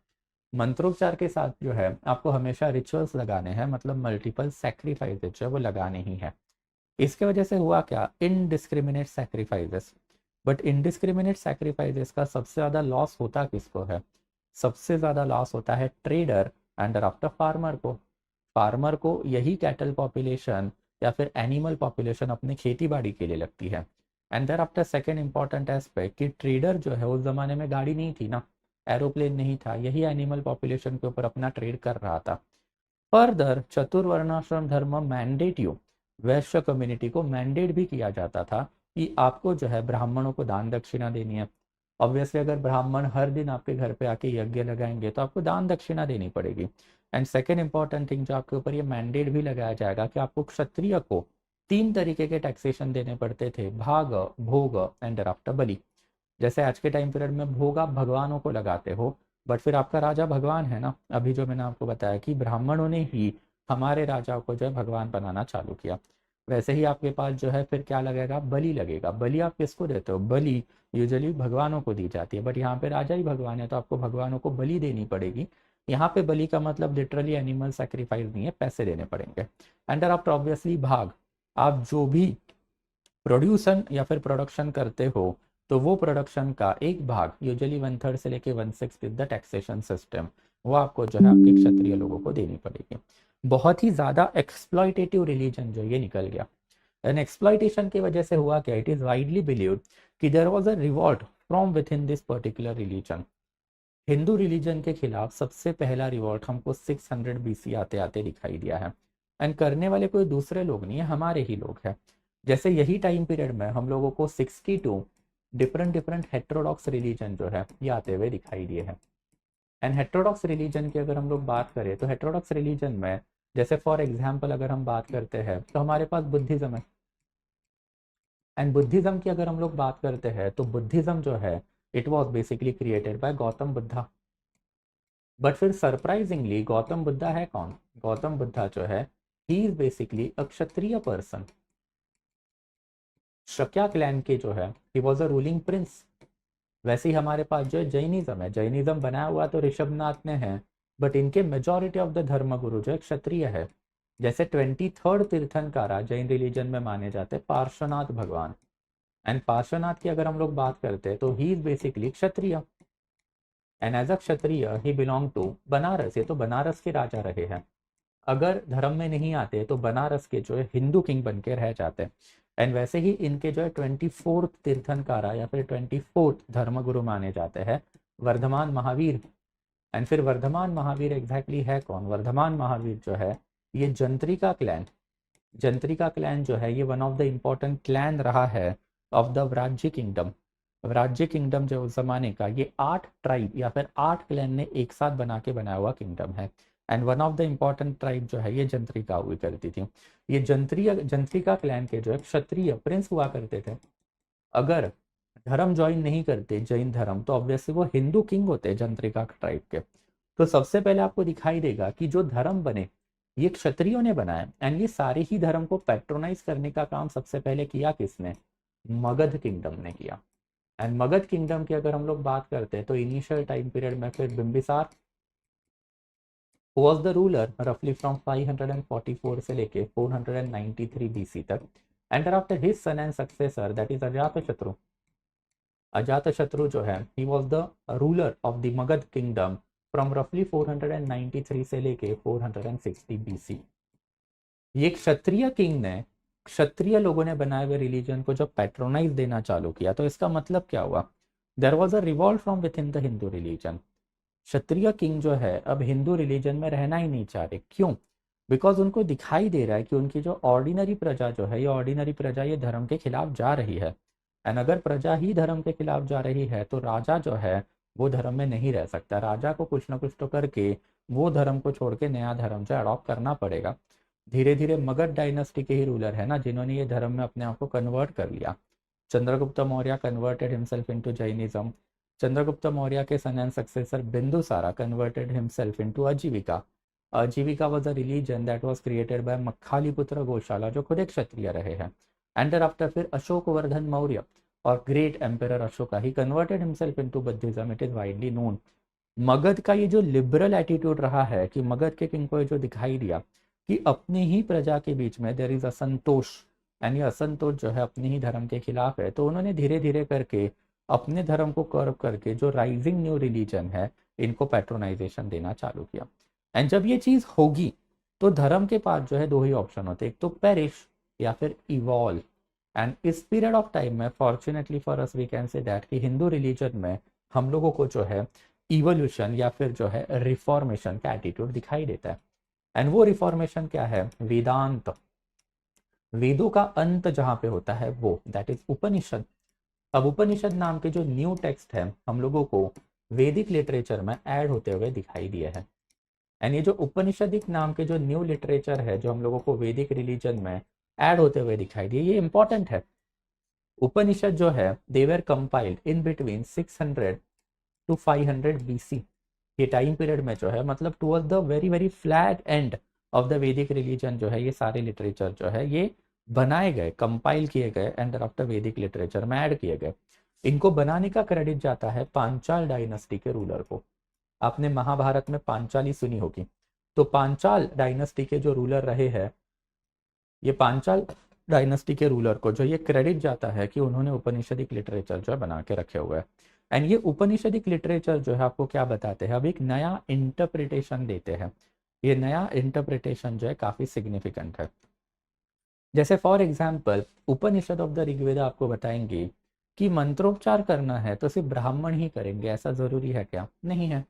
S1: मंत्रोपचार के साथ जो है आपको हमेशा रिचुअल्स लगाने हैं, मतलब मल्टीपल सैक्रिफाइसेस जो है वो लगाने ही है। इसके वजह से हुआ क्या, indiscriminate sacrifices. But indiscriminate sacrifices का सबसे ज़्यादा लॉस होता किसको है, सबसे ज़्यादा लॉस होता है ट्रेडर एंड आफ्टर फार्मर को। फार्मर को यही कैटल पॉपुलेशन या फिर एनिमल पॉपुलेशन अपने खेती बाड़ी के लिए लगती है। And there after second important aspect कि ट्रेडर जो है उस जमाने में गाड़ी नहीं थी ना, एरोप्लेन नहीं था, यही एनिमल पॉपुलेशन के ऊपर अपना ट्रेड कर रहा था। फर्दर चतुर्वर्णाश्रम धर्म मैंडेट यू, वैश्य कम्युनिटी को मैंडेट भी किया जाता था कि आपको जो है ब्राह्मणों को दान दक्षिणा देनी है। ऑब्वियसली अगर ब्राह्मण हर दिन आपके घर पे आके यज्ञ लगाएंगे तो आपको दान दक्षिणा देनी पड़ेगी। एंड सेकेंड इंपॉर्टेंट थिंग जो आपके ऊपर ये मैंडेट भी लगाया जाएगा कि आपको क्षत्रिय को 3 तरीके के टैक्सेशन देने पड़ते थे, भाग, भोग एंड आफ्टर बलि। जैसे आज के टाइम पीरियड में भोग आप भगवानों को लगाते हो, बट फिर आपका राजा भगवान है ना, अभी जो मैंने आपको बताया कि ब्राह्मणों ने ही हमारे राजा को जो है भगवान बनाना चालू किया। वैसे ही आपके पास जो है फिर क्या लगेगा, बलि लगेगा। बलि आप किसको देते हो, बलि यूजुअली भगवानों को दी जाती है, बट यहाँ पे राजा ही भगवान है तो आपको भगवानों को बलि देनी पड़ेगी। यहाँ पे बलि का मतलब लिटरली एनिमल सेक्रीफाइस नहीं है, पैसे देने पड़ेंगे। एंड आप ऑब्वियसली भाग, आप जो भी प्रोड्यूसन या फिर प्रोडक्शन करते हो तो वो प्रोडक्शन का एक भाग, यूजुअली 1/3 से लेके 1/6 विद द टैक्सेशन सिस्टम, वो आपको जो है आपके क्षत्रिय लोगों को देनी पड़ेगी। बहुत ही ज़्यादा एक्सप्लॉइटेटिव रिलीजन जो ये निकल गया। एंड एक्सप्लॉइटेशन की वजह से हुआ क्या, इट इज़ वाइडली बिलीव्ड कि there was a revolt from within this particular religion. Hindu religion के खिलाफ सबसे पहला रिवॉल्ट हमको 600 BC आते आते दिखाई दिया है। एंड करने वाले कोई दूसरे लोग नहीं है, हमारे ही लोग हैं। जैसे यही टाइम पीरियड में हम लोगों को 62 डिफरेंट डिफरेंट हेट्रोडॉक्स रिलीजन जो है ये आते हुए दिखाई दिए हैं। एंड हेट्रोडॉक्स रिलीजन की अगर हम लोग बात करें तो हेट्रोडॉक्स रिलीजन में जैसे फॉर एग्जाम्पल अगर हम बात करते हैं तो हमारे पास बुद्धिज्म है। एंड बुद्धिज्म की अगर हम लोग बात करते हैं तो बुद्धिज्म जो है it was basically created by Gautam Buddha. But फिर सरप्राइजिंगली गौतम बुद्धा है कौन, गौतम बुद्धा जो है he is basically a Kshatriya person. Shakya clan के जो है he was a ruling prince. वैसे ही हमारे पास जो है जैनिज्म है, जैनिज्म बनाया हुआ तो ऋषभनाथ ने है, बट इनके मेजोरिटी ऑफ द धर्म गुरु जो है क्षत्रिय है। जैसे 23rd तीर्थंकारा जैन रिलीजन में माने जाते हैं पार्श्वनाथ भगवान। एंड पार्श्वनाथ की अगर हम लोग बात करते हैं तो he is basically Kshatriya. And as a Kshatriya he belong to Banaras, ये तो बनारस के राजा रहे हैं। अगर धर्म में नहीं आते तो बनारस के जो है हिंदू किंग बन के रह जाते। एंड वैसे ही इनके जो है 24th तीर्थंकारा या फिर 24th धर्मगुरु माने जाते हैं वर्धमान महावीर। एंड फिर वर्धमान महावीर एग्जैक्टली है कौन, वर्धमान महावीर जो है ये जंत्रिका क्लैन, जंत्रिका क्लैन जो है ये one of the important clan रहा है ऑफ द व्राज्य किंगडम। व्राज्य किंगडम जो उस जमाने का ये 8 ट्राइब या फिर 8 क्लैन ने एक साथ बना के बनाया हुआ किंगडम है। And one of the important tribe जो है ये जंत्रिका हुई करती थी। ये जंत्रिका क्लैन के जो है क्षत्रिय प्रिंस हुआ करते थे। अगर धर्म ज्वाइन नहीं करते जैन धर्म तो ऑब्वियसली वो हिंदू किंग होते जंत्रिका ट्राइब के। तो सबसे पहले आपको दिखाई देगा कि जो धर्म बने ये क्षत्रियों ने बनाया। एंड ये सारे ही धर्म को पैट्रोनाइज करने का काम सबसे पहले किया किसने, मगध किंगडम ने किया। एंड मगध किंगडम की अगर हम लोग बात करते हैं तो इनिशियल टाइम पीरियड में फिर Bimbisara was the ruler roughly from 544 से लेके 493 BC तक। And after his son and successor that is Ajatashatru, Ajatashatru जो है he was the ruler of the Magadh kingdom from रफली 493 से लेके 460 BC। ये क्षत्रिय किंग ने, क्षत्रिय लोगों ने बनाए हुए रिलीजन को जब पैट्रोनाइज देना चालू किया, तो इसका मतलब क्या हुआ? There was a revolt from within the Hindu religion. Kshatriya king जो है अब हिंदू रिलीजन में रहना ही नहीं चाह रहे। क्यों? बिकॉज उनको दिखाई दे रहा है कि उनकी जो ऑर्डिनरी प्रजा जो है, ये ऑर्डिनरी प्रजा ये धर्म के खिलाफ जा रही है। एंड अगर प्रजा ही धर्म के खिलाफ जा रही है तो राजा जो है वो धर्म में नहीं रह सकता। राजा को कुछ ना कुछ तो करके वो धर्म को छोड़ के नया धर्म जो अडॉप्ट करना पड़ेगा। धीरे धीरे मगध डायनेस्टी के ही रूलर है ना जिन्होंने ये धर्म में अपने आप को कन्वर्ट कर लिया। Chandragupta Maurya converted himself into Jainism. Chandragupta Maurya के son and successor Bindusara converted himself into Ajivika. Ajivika was a religion that was created by Makhaliputra Goshala जो खुद एक क्षत्रिय रहे हैं। एंड आफ्टर फिर अशोक वर्धन मौर्य और great emperor Ashoka he converted himself into Buddhism. It is widely known. Magadh का ये जो लिबरल एटीट्यूड रहा है कि मगध के किंग को ये जो दिखाई दिया कि अपनी ही प्रजा के बीच में देयर इज असंतोष, यानी असंतोष जो है अपने ही धर्म के खिलाफ है, तो उन्होंने धीरे धीरे करके अपने धर्म को कर्व करके जो राइजिंग न्यू रिलीजन है इनको पैट्रोनाइजेशन देना चालू किया। एंड जब ये चीज होगी तो धर्म के पास जो है दो ही ऑप्शन होते हैं, एक तो पेरिश या फिर इवॉल्व। एंड इस पीरियड ऑफ टाइम में fortunately for us we can say that कि हिंदू रिलीजन में हम लोगों को जो है इवोल्यूशन या फिर जो है रिफॉर्मेशन का एटीट्यूड दिखाई देता है। एंड वो रिफॉर्मेशन क्या है? वेदांत। वेदों का अंत जहां पे होता है वो दैट इज उपनिषद। अब उपनिषद नाम के जो न्यू टेक्स्ट है हम लोगों को वैदिक लिटरेचर में ऐड होते हुए दिखाई दिए हैं। एंड ये जो उपनिषदिक नाम के जो न्यू लिटरेचर है जो हम लोगों को वैदिक रिलीजन में ऐड होते हुए दिखाई दिए, ये इंपॉर्टेंट है। उपनिषद जो है they were compiled in between 600 two 500 BC। ये टाइम पीरियड में जो है मतलब toward the very very fag end of the Vedic religion जो है ये सारे लिटरेचर जो है ये बनाए गए, कंपाइल किए गए एंड आफ्टर वैदिक लिटरेचर में ऐड किए गए। इनको बनाने का क्रेडिट जाता है पांचाल डायनेस्टी के रूलर को। आपने महाभारत में पांचाली सुनी होगी, तो पांचाल डायनेस्टी के जो रूलर रहे हैं, ये पांचाल डायनेस्टी के रूलर को जो ये क्रेडिट जाता है कि उन्होंने उपनिषदिक लिटरेचर जो है बना के रखे हुए हैं। एंड ये उपनिषदिक लिटरेचर जो है आपको क्या बताते हैं? अब एक नया इंटरप्रिटेशन देते हैं। ये नया इंटरप्रिटेशन जो है काफी सिग्निफिकेंट है। जैसे for example Upanishad of the Rigveda आपको बताएंगे कि मंत्रोपचार करना है तो सिर्फ ब्राह्मण ही करेंगे, ऐसा जरूरी है क्या? नहीं है।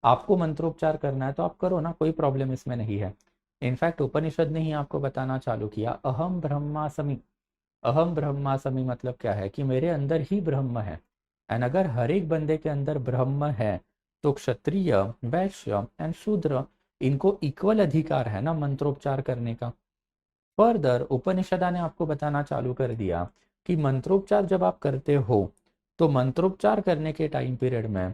S1: आपको मंत्रोपचार करना है तो आप करो ना, कोई प्रॉब्लम इसमें नहीं है। इनफैक्ट उपनिषद ने ही आपको बताना चालू किया अहम ब्रह्मास्मि। अहम ब्रह्मास्मि मतलब क्या है? कि मेरे अंदर ही ब्रह्म है। एंड अगर हर एक बंदे के अंदर ब्रह्म है तो क्षत्रिय, वैश्य एंड शूद्र इनको इक्वल अधिकार है ना मंत्रोपचार करने का। फर्दर उपनिषदा ने आपको बताना चालू कर दिया कि मंत्रोपचार जब आप करते हो तो मंत्रोपचार करने के टाइम पीरियड में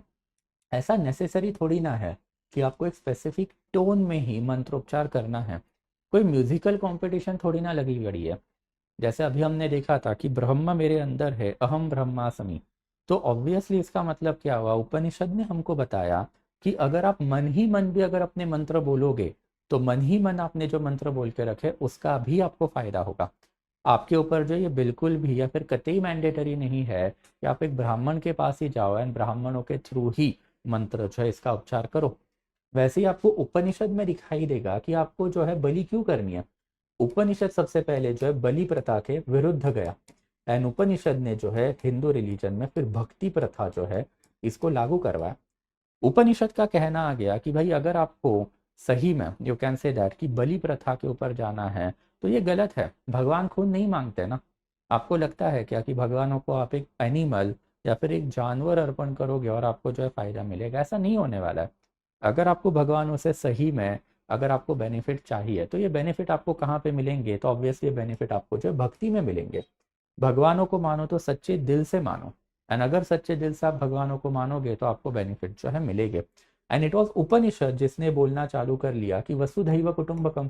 S1: ऐसा नेसेसरी थोड़ी ना है कि आपको एक स्पेसिफिक टोन में ही मंत्रोपचार करना है। कोई म्यूजिकल कंपटीशन थोड़ी ना लगी गई है। जैसे अभी हमने देखा था कि ब्रह्म मेरे अंदर है, अहम ब्रह्मास्मि। तो ऑब्वियसली इसका मतलब क्या हुआ? उपनिषद ने हमको बताया कि अगर आप मन ही मन भी अगर अपने मंत्र बोलोगे तो मन ही मन आपने जो मंत्र बोल के रखे उसका भी आपको फायदा होगा। आपके ऊपर जो ये बिल्कुल भी या फिर कतई मैंडेटरी नहीं है कि आप एक ब्राह्मण के पास ही जाओ एंड ब्राह्मणों के थ्रू ही मंत्र जो है इसका उपचार करो। वैसे ही आपको उपनिषद में दिखाई देगा कि आपको जो है बलि क्यों करनी है। उपनिषद सबसे पहले जो है बलि प्रथा के विरुद्ध गया। एंड उपनिषद ने जो है हिंदू रिलीजन में फिर भक्ति प्रथा जो है इसको लागू करवाया। उपनिषद का कहना आ गया कि भाई अगर आपको सही में यू कैन से दैट कि बलि प्रथा के ऊपर जाना है तो ये गलत है। भगवान खून नहीं मांगते ना। आपको लगता है क्या कि भगवानों को आप एक एनिमल या फिर एक जानवर अर्पण करोगे और आपको जो है फायदा मिलेगा? ऐसा नहीं होने वाला है। अगर आपको भगवानों से सही में अगर आपको बेनिफिट चाहिए तो ये बेनिफिट आपको कहाँ पे मिलेंगे? तो ऑब्वियसली बेनिफिट आपको जो है भक्ति में मिलेंगे। भगवानों को मानो तो सच्चे दिल से मानो। एंड अगर सच्चे दिल से आप भगवानों को मानोगे तो आपको बेनिफिट जो है मिलेंगे। एंड इट वॉज उपनिषद जिसने बोलना चालू कर लिया कि वसुधैव कुटुंबकम।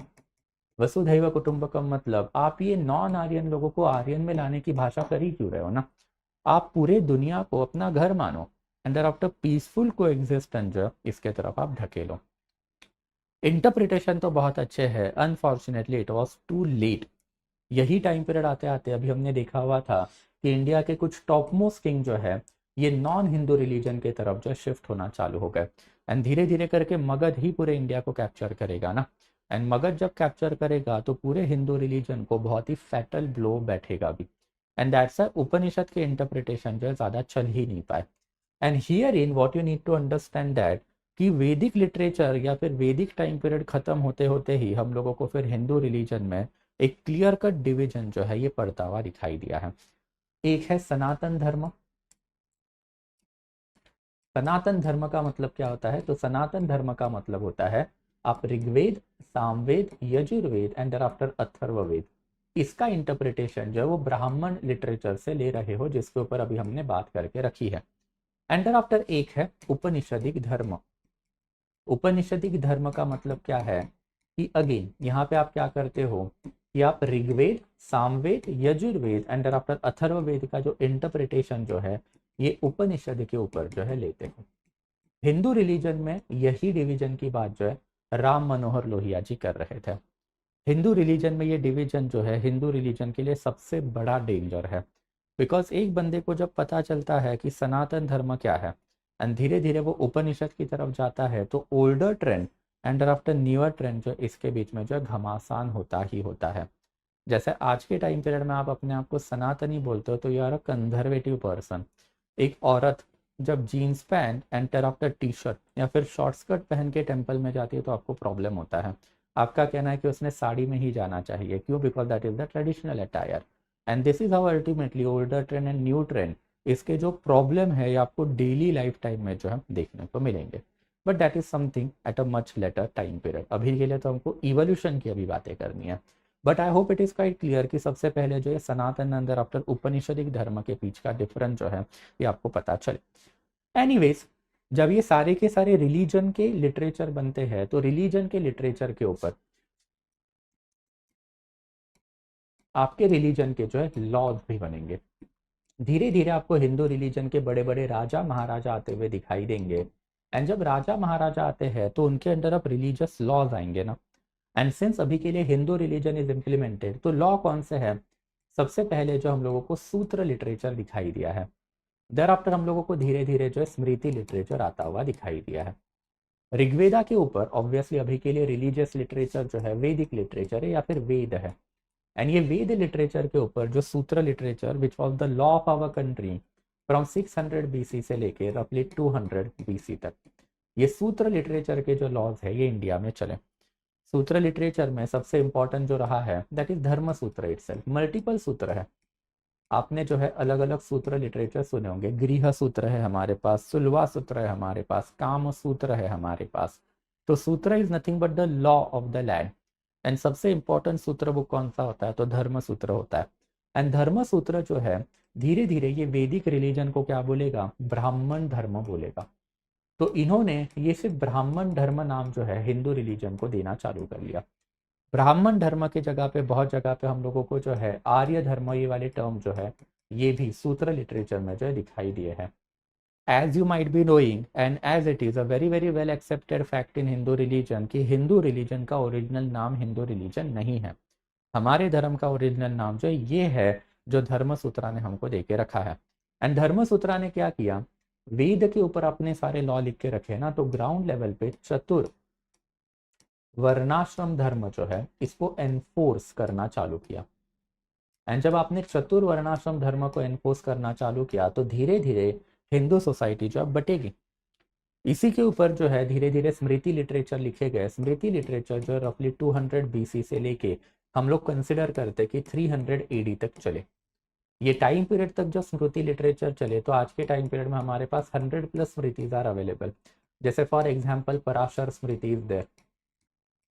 S1: वसुधैव कुटुंबकम मतलब आप ये नॉन आर्यन लोगों को आर्यन में लाने की भाषा कर ही क्यों रहे हो ना? आप पूरे दुनिया को अपना घर मानो एंड आफ्टर पीसफुल को एग्जिस्टेंस जो इसके तरफ आप ढकेलो। इंटरप्रिटेशन तो बहुत अच्छे है, unfortunately it was too late. यही टाइम पीरियड आते आते अभी हमने देखा हुआ था कि इंडिया के कुछ टॉप मोस्ट किंग जो है ये नॉन हिंदू रिलीजन के तरफ जो शिफ्ट होना चालू हो गए। एंड धीरे धीरे करके मगध ही पूरे इंडिया को कैप्चर करेगा ना। एंड मगध जब कैप्चर करेगा तो पूरे हिंदू रिलीजन को बहुत ही फैटल ब्लो बैठेगा भी। एंड दैट्स उपनिषद के इंटरप्रिटेशन जो है ज़्यादा चल ही नहीं पाए। And here in what you need to understand that कि वैदिक लिटरेचर या फिर वैदिक टाइम पीरियड खत्म होते होते ही हम लोगों को फिर हिंदू रिलीजन में एक क्लियर कट डिविजन जो है ये पड़ता हुआ दिखाई दिया है। एक है सनातन धर्म। सनातन धर्म का मतलब क्या होता है? तो सनातन धर्म का मतलब होता है आप ऋग्वेद, सामवेद, यजुर्वेद एंड आफ्टर अथर्ववेद, इसका इंटरप्रिटेशन जो है वो ब्राह्मण लिटरेचर से ले रहे हो, जिसके ऊपर अभी हमने बात करके रखी है। एंड आफ्टर एक है उपनिषदिक धर्म। उपनिषदिक धर्म का मतलब क्या है कि अगेन यहाँ पे आप क्या करते हो कि आप ऋग्वेद, सामवेद, यजुर्वेद एंड आफ्टर अथर्ववेद का जो इंटरप्रिटेशन जो है ये उपनिषद के ऊपर जो है लेते हो। हिंदू रिलीजन में यही डिवीजन की बात जो है राम मनोहर लोहिया जी कर रहे थे। हिंदू रिलीजन में ये डिवीजन जो है हिंदू रिलीजन के लिए सबसे बड़ा डेंजर है। बिकॉज एक बंदे को जब पता चलता है कि सनातन धर्म क्या है एंड धीरे धीरे वो उपनिषद की तरफ जाता है, तो older trend and after newer trend जो इसके बीच में जो है घमासान होता ही होता है। जैसे आज के टाइम पीरियड में आप अपने आप को सनातनी बोलते हो तो you are a conservative person. एक औरत जब jeans pant and after T shirt या फिर शॉर्ट स्कर्ट पहन के टेम्पल में जाती है तो आपको प्रॉब्लम होता है। आपका कहना है कि उसने साड़ी में ही जाना चाहिए, क्यों? Because that is the traditional attire. And this is how ultimately older trend and new trend, इसके जो प्रॉब्लम है ये आपको डेली लाइफ टाइम में जो है देखने को मिलेंगे। But that is something at a much later time period. अभी के लिए तो हमको इवोल्यूशन की अभी बातें करनी है। But I hope it is quite clear कि सबसे पहले जो है सनातन अंदर आफ्टर उपनिषदिक धर्म के बीच का डिफरेंस जो है ये आपको पता चले। एनीवेज, जब ये सारे के सारे रिलीजन के लिटरेचर बनते हैं तो रिलीजन के लिटरेचर के ऊपर आपके रिलीजन के जो है लॉज भी बनेंगे। धीरे धीरे आपको हिंदू रिलीजन के बड़े बड़े राजा महाराजा आते हुए दिखाई देंगे। एंड जब राजा महाराजा आते हैं तो उनके अंडर अब रिलीजियस लॉज आएंगे ना। एंड सिंस अभी के लिए हिंदू रिलीजन इज इम्प्लीमेंटेड, तो लॉ कौन से है? सबसे पहले जो हम लोगों को सूत्र लिटरेचर दिखाई दिया है। देर आफ्टर हम लोगों को धीरे धीरे जो है स्मृति लिटरेचर आता हुआ दिखाई दिया है। ऋग्वेदा के ऊपर ऑब्वियसली अभी के लिए रिलीजियस लिटरेचर जो है वैदिक लिटरेचर है या फिर वेद है। एंड ये वेद लिटरेचर के ऊपर जो sutra literature which was the law of our country from 600 BC से लेके रफली 200 बीसी तक, ये सूत्र लिटरेचर के जो लॉज है ये इंडिया में चले। सूत्र लिटरेचर में सबसे इंपॉर्टेंट जो रहा है दैट इज धर्म सूत्र इटसेल्फ। मल्टीपल सूत्र है, आपने जो है अलग अलग सूत्र लिटरेचर सुने होंगे। गृह सूत्र है हमारे पास, सुलवा सूत्र है हमारे पास, काम सूत्र है हमारे पास। तो सूत्र is nothing but the law of the land. And सबसे इंपॉर्टेंट सूत्र वो कौन सा होता है? तो धर्म सूत्र होता है। एंड धर्म सूत्र जो है धीरे धीरे ये वैदिक रिलीजन को क्या बोलेगा? ब्राह्मण धर्म बोलेगा। तो इन्होंने ये सिर्फ ब्राह्मण धर्म नाम जो है हिंदू रिलीजन को देना चालू कर लिया। ब्राह्मण धर्म की जगह पे बहुत जगह पे हम लोगों को जो है आर्य धर्म ये वाले टर्म जो है ये भी सूत्र लिटरेचर में जो है दिखाई दिए हैं। As you might be knowing and as it is a very very well accepted fact in Hindu religion कि हिंदू रिलीजन का ओरिजिनल नाम हिंदू रिलीजन नहीं है। हमारे धर्म का ओरिजिनल नाम जो है ये है जो धर्मसूत्रा ने हमको दे के रखा है। एंड धर्मसूत्रा ने क्या किया? वेद के ऊपर अपने सारे लॉ लिख के रखे ना, तो ग्राउंड लेवल पे चतुर वर्णाश्रम धर्म जो है इसको एनफोर्स करना चालू किया। एंड जब आपने चतुर वर्णाश्रम धर्म को एनफोर्स करना चालू किया तो धीरे धीरे हिंदू सोसाइटी जो है बटेगी। इसी के ऊपर जो है धीरे धीरे स्मृति लिटरेचर लिखे गए। स्मृति लिटरेचर जो है रफली 200 बीसी से लेके हम लोग कंसिडर करते कि 300 एडी तक चले। ये टाइम पीरियड तक जो स्मृति लिटरेचर चले तो आज के टाइम पीरियड में हमारे पास 100+ स्मृतिज आर अवेलेबल। जैसे for example Parashar Smriti is there.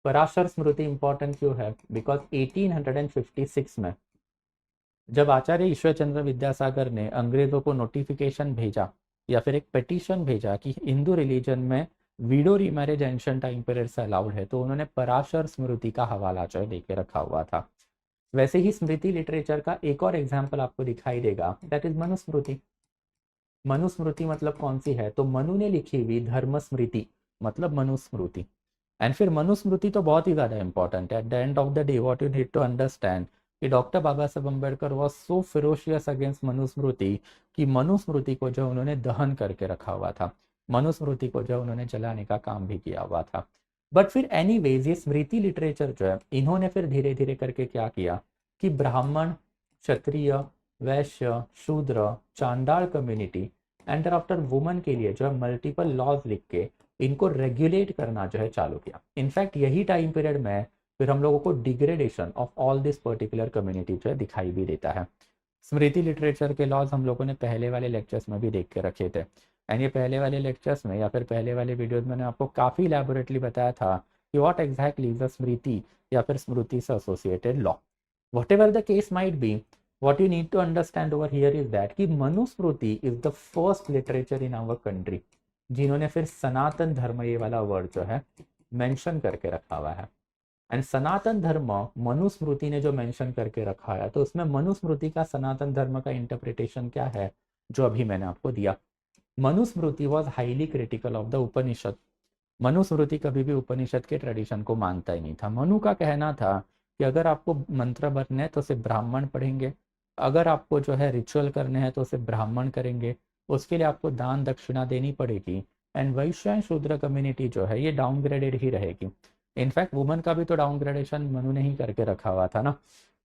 S1: Parashar Smriti important क्यों है? बिकॉज 1856 में जब आचार्य ईश्वरचंद्र विद्यासागर ने अंग्रेजों को नोटिफिकेशन भेजा या फिर एक पिटीशन भेजा कि हिंदू रिलीजन में window remarriage ancient time period से अलाउड है, तो उन्होंने पराशर स्मृति का हवाला जो है देके रखा हुआ था। वैसे ही स्मृति लिटरेचर का एक और एग्जाम्पल आपको दिखाई देगा, दैट इज मनुस्मृति। मनुस्मृति मतलब कौन सी है? तो मनु ने लिखी हुई धर्म स्मृति मतलब मनुस्मृति। एंड फिर मनुस्मृति तो बहुत ही ज्यादा इंपॉर्टेंट है। At the end of the day what you need to understand कि doctor Baba Saheb Ambedkar was so ferocious against Manusmriti कि मनुस्मृति को जो उन्होंने दहन करके रखा हुआ था, मनुस्मृति को जो उन्होंने जलाने का काम भी किया हुआ था। बट फिर एनीवेज ये स्मृति लिटरेचर जो है इन्होंने फिर धीरे धीरे करके क्या किया कि ब्राह्मण, क्षत्रिय, वैश्य, शूद्र, चांडाल कम्युनिटी एंड आफ्टर वुमन के लिए जो है मल्टीपल लॉज लिख के इनको रेगुलेट करना जो है चालू किया। इनफैक्ट यही टाइम पीरियड में फिर हम लोगों को degradation of all this particular community जो है दिखाई भी देता है। स्मृति लिटरेचर के लॉज हम लोगों ने पहले वाले लेक्चर्स में भी देख के रखे थे, एंड ये पहले वाले लेक्चर्स में या फिर पहले वाले वीडियोज में मैंने आपको काफ़ी इलेबोरेटली बताया था कि व्हाट एग्जैक्टली इज द स्मृति या फिर स्मृति से associated law. What ever the case might B, what you need to understand over here is that कि Manusmriti is the first literature in our country जिन्होंने फिर सनातन धर्म ये वाला वर्ड जो है मेंशन करके रखा हुआ है। एंड सनातन धर्म मनुस्मृति ने जो मेंशन करके रखा है, तो उसमें मनुस्मृति का सनातन धर्म का इंटरप्रिटेशन क्या है जो अभी मैंने आपको दिया। Manusmriti was highly critical of the Upanishad. Manusmriti कभी भी उपनिषद के ट्रेडिशन को मानता ही नहीं था। मनु का कहना था कि अगर आपको मंत्र भरने हैं तो सिर्फ ब्राह्मण पढ़ेंगे, अगर आपको जो है रिचुअल करने हैं तो सिर्फ ब्राह्मण करेंगे, उसके लिए आपको दान दक्षिणा देनी पड़ेगी। एंड वैश्य एंड शूद्र कम्युनिटी जो है ये डाउनग्रेडेड ही रहेगी। इनफैक्ट वुमन का भी तो डाउनग्रेडेशन मनु ने ही करके रखा हुआ था ना।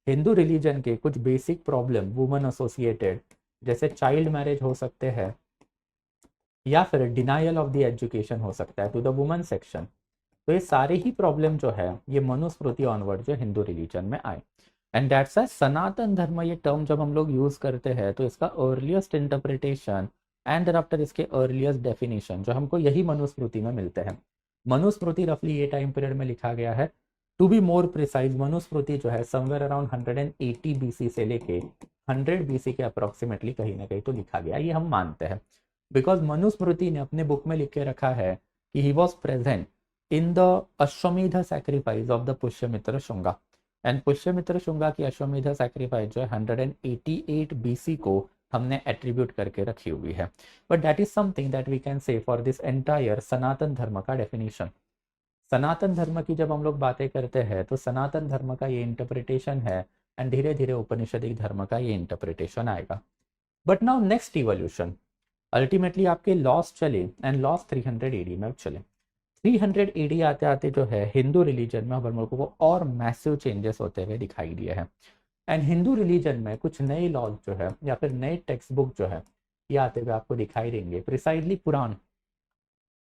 S1: हिंदू रिलीजन के कुछ बेसिक प्रॉब्लम वुमन एसोसिएटेड जैसे चाइल्ड मैरिज हो सकते हैं या फिर डिनायल ऑफ द एजुकेशन हो सकता है टू द वुमन सेक्शन, तो ये सारे ही प्रॉब्लम जो है ये मनुस्मृति ऑनवर्ड जो हिंदू रिलीजन में आए। एंड दैट्स वाई सनातन धर्म ये टर्म जब हम लोग यूज करते हैं तो इसका अर्लीस्ट इंटरप्रिटेशन एंड आफ्टर इसके अर्लीस्ट डेफिनेशन जो हमको यही मनुस्मृति में मिलते हैं। मनुस्मृति रफली ये टाइम पीरियड में लिखा गया है। To be more precise Manusmriti जो है समवेयर अराउंड 180 बीसी से लेके 100 बीसी के अप्रोक्सीमेटली कहीं ना कहीं तो लिखा गया, ये हम मानते हैं। बिकॉज मनुस्मृति ने अपने बुक में लिख के रखा है कि he was present in the Ashvamedha sacrifice of the Pushyamitra Shunga. And Pushyamitra Shunga की अश्वमेध सैक्रिफाइस जो है 188 बीसी को हमने एट्रीब्यूट करके रखी हुई है। But that is something that we can say for this entire Sanatan Dharma का डेफिनेशन। सनातन धर्म की जब हम लोग बातें करते हैं तो सनातन धर्म का ये इंटरप्रिटेशन है, एंड धीरे धीरे उपनिषदिक धर्म का ये इंटरप्रिटेशन आएगा। But now next evolution, ultimately आपके लॉस चले एंड लॉस 300 एडी में चले। 300 एडी आते आते जो है हिंदू रिलीजन में हम लोगों को और मैसिव चेंजेस होते हुए दिखाई दिए हैं। एंड हिंदू रिलीजन में कुछ नए लॉज जो है या फिर नए टेक्स्ट बुक जो है ये आते हुए आपको दिखाई देंगे। प्रिसाइजली पुराण,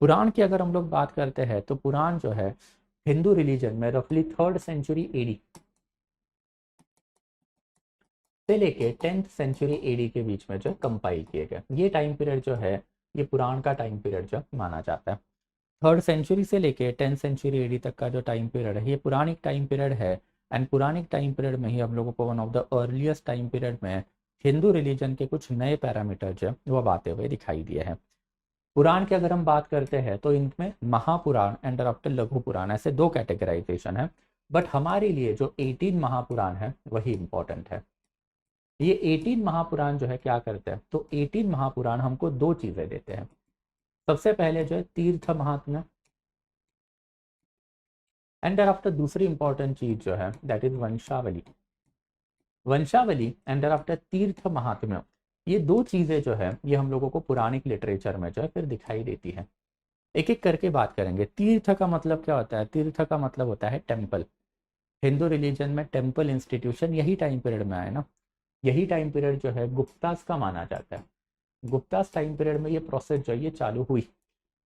S1: पुराण की अगर हम लोग बात करते हैं तो पुराण जो है हिंदू रिलीजन में रफली 3rd सेंचुरी एडी से लेके 10th सेंचुरी एडी के बीच में जो कंपाइल किए गए। ये टाइम पीरियड जो है ये पुराण का टाइम पीरियड जो माना जाता है। 3rd सेंचुरी से लेके 10th सेंचुरी एडी तक का जो टाइम पीरियड है ये पुरानिक टाइम पीरियड है। एंड पुरानिक टाइम पीरियड में ही हम लोगों को one of the earliest time period में हिंदू रिलीजन के कुछ नए पैरामीटर जो वो अब आते हुए दिखाई दिए हैं। पुराण की अगर हम बात करते हैं तो इनमें महापुराण एंड आफ्टर लघु पुराण ऐसे दो कैटेगराइजेशन है। बट हमारे लिए जो 18 महापुराण है वही इंपॉर्टेंट है। ये 18 महापुराण जो है क्या करते हैं, तो 18 महापुराण हमको दो चीजें देते हैं। सबसे पहले जो है तीर्थ महात्म्य, एंड आफ्टर दूसरी इंपॉर्टेंट चीज जो है दैट इज वंशावली। वंशावली एंड आफ्टर तीर्थ महात्म्य, ये दो चीजें जो है ये हम लोगों को पुरानिक लिटरेचर में जो है फिर दिखाई देती है। एक एक करके बात करेंगे। तीर्थ का मतलब क्या होता है, तीर्थ का मतलब होता है टेम्पल। हिंदू रिलीजन में टेम्पल इंस्टीट्यूशन यही टाइम पीरियड में आए ना। यही टाइम पीरियड जो है गुप्तास का माना जाता है। गुप्तास टाइम पीरियड में ये प्रोसेस जो है ये चालू हुई।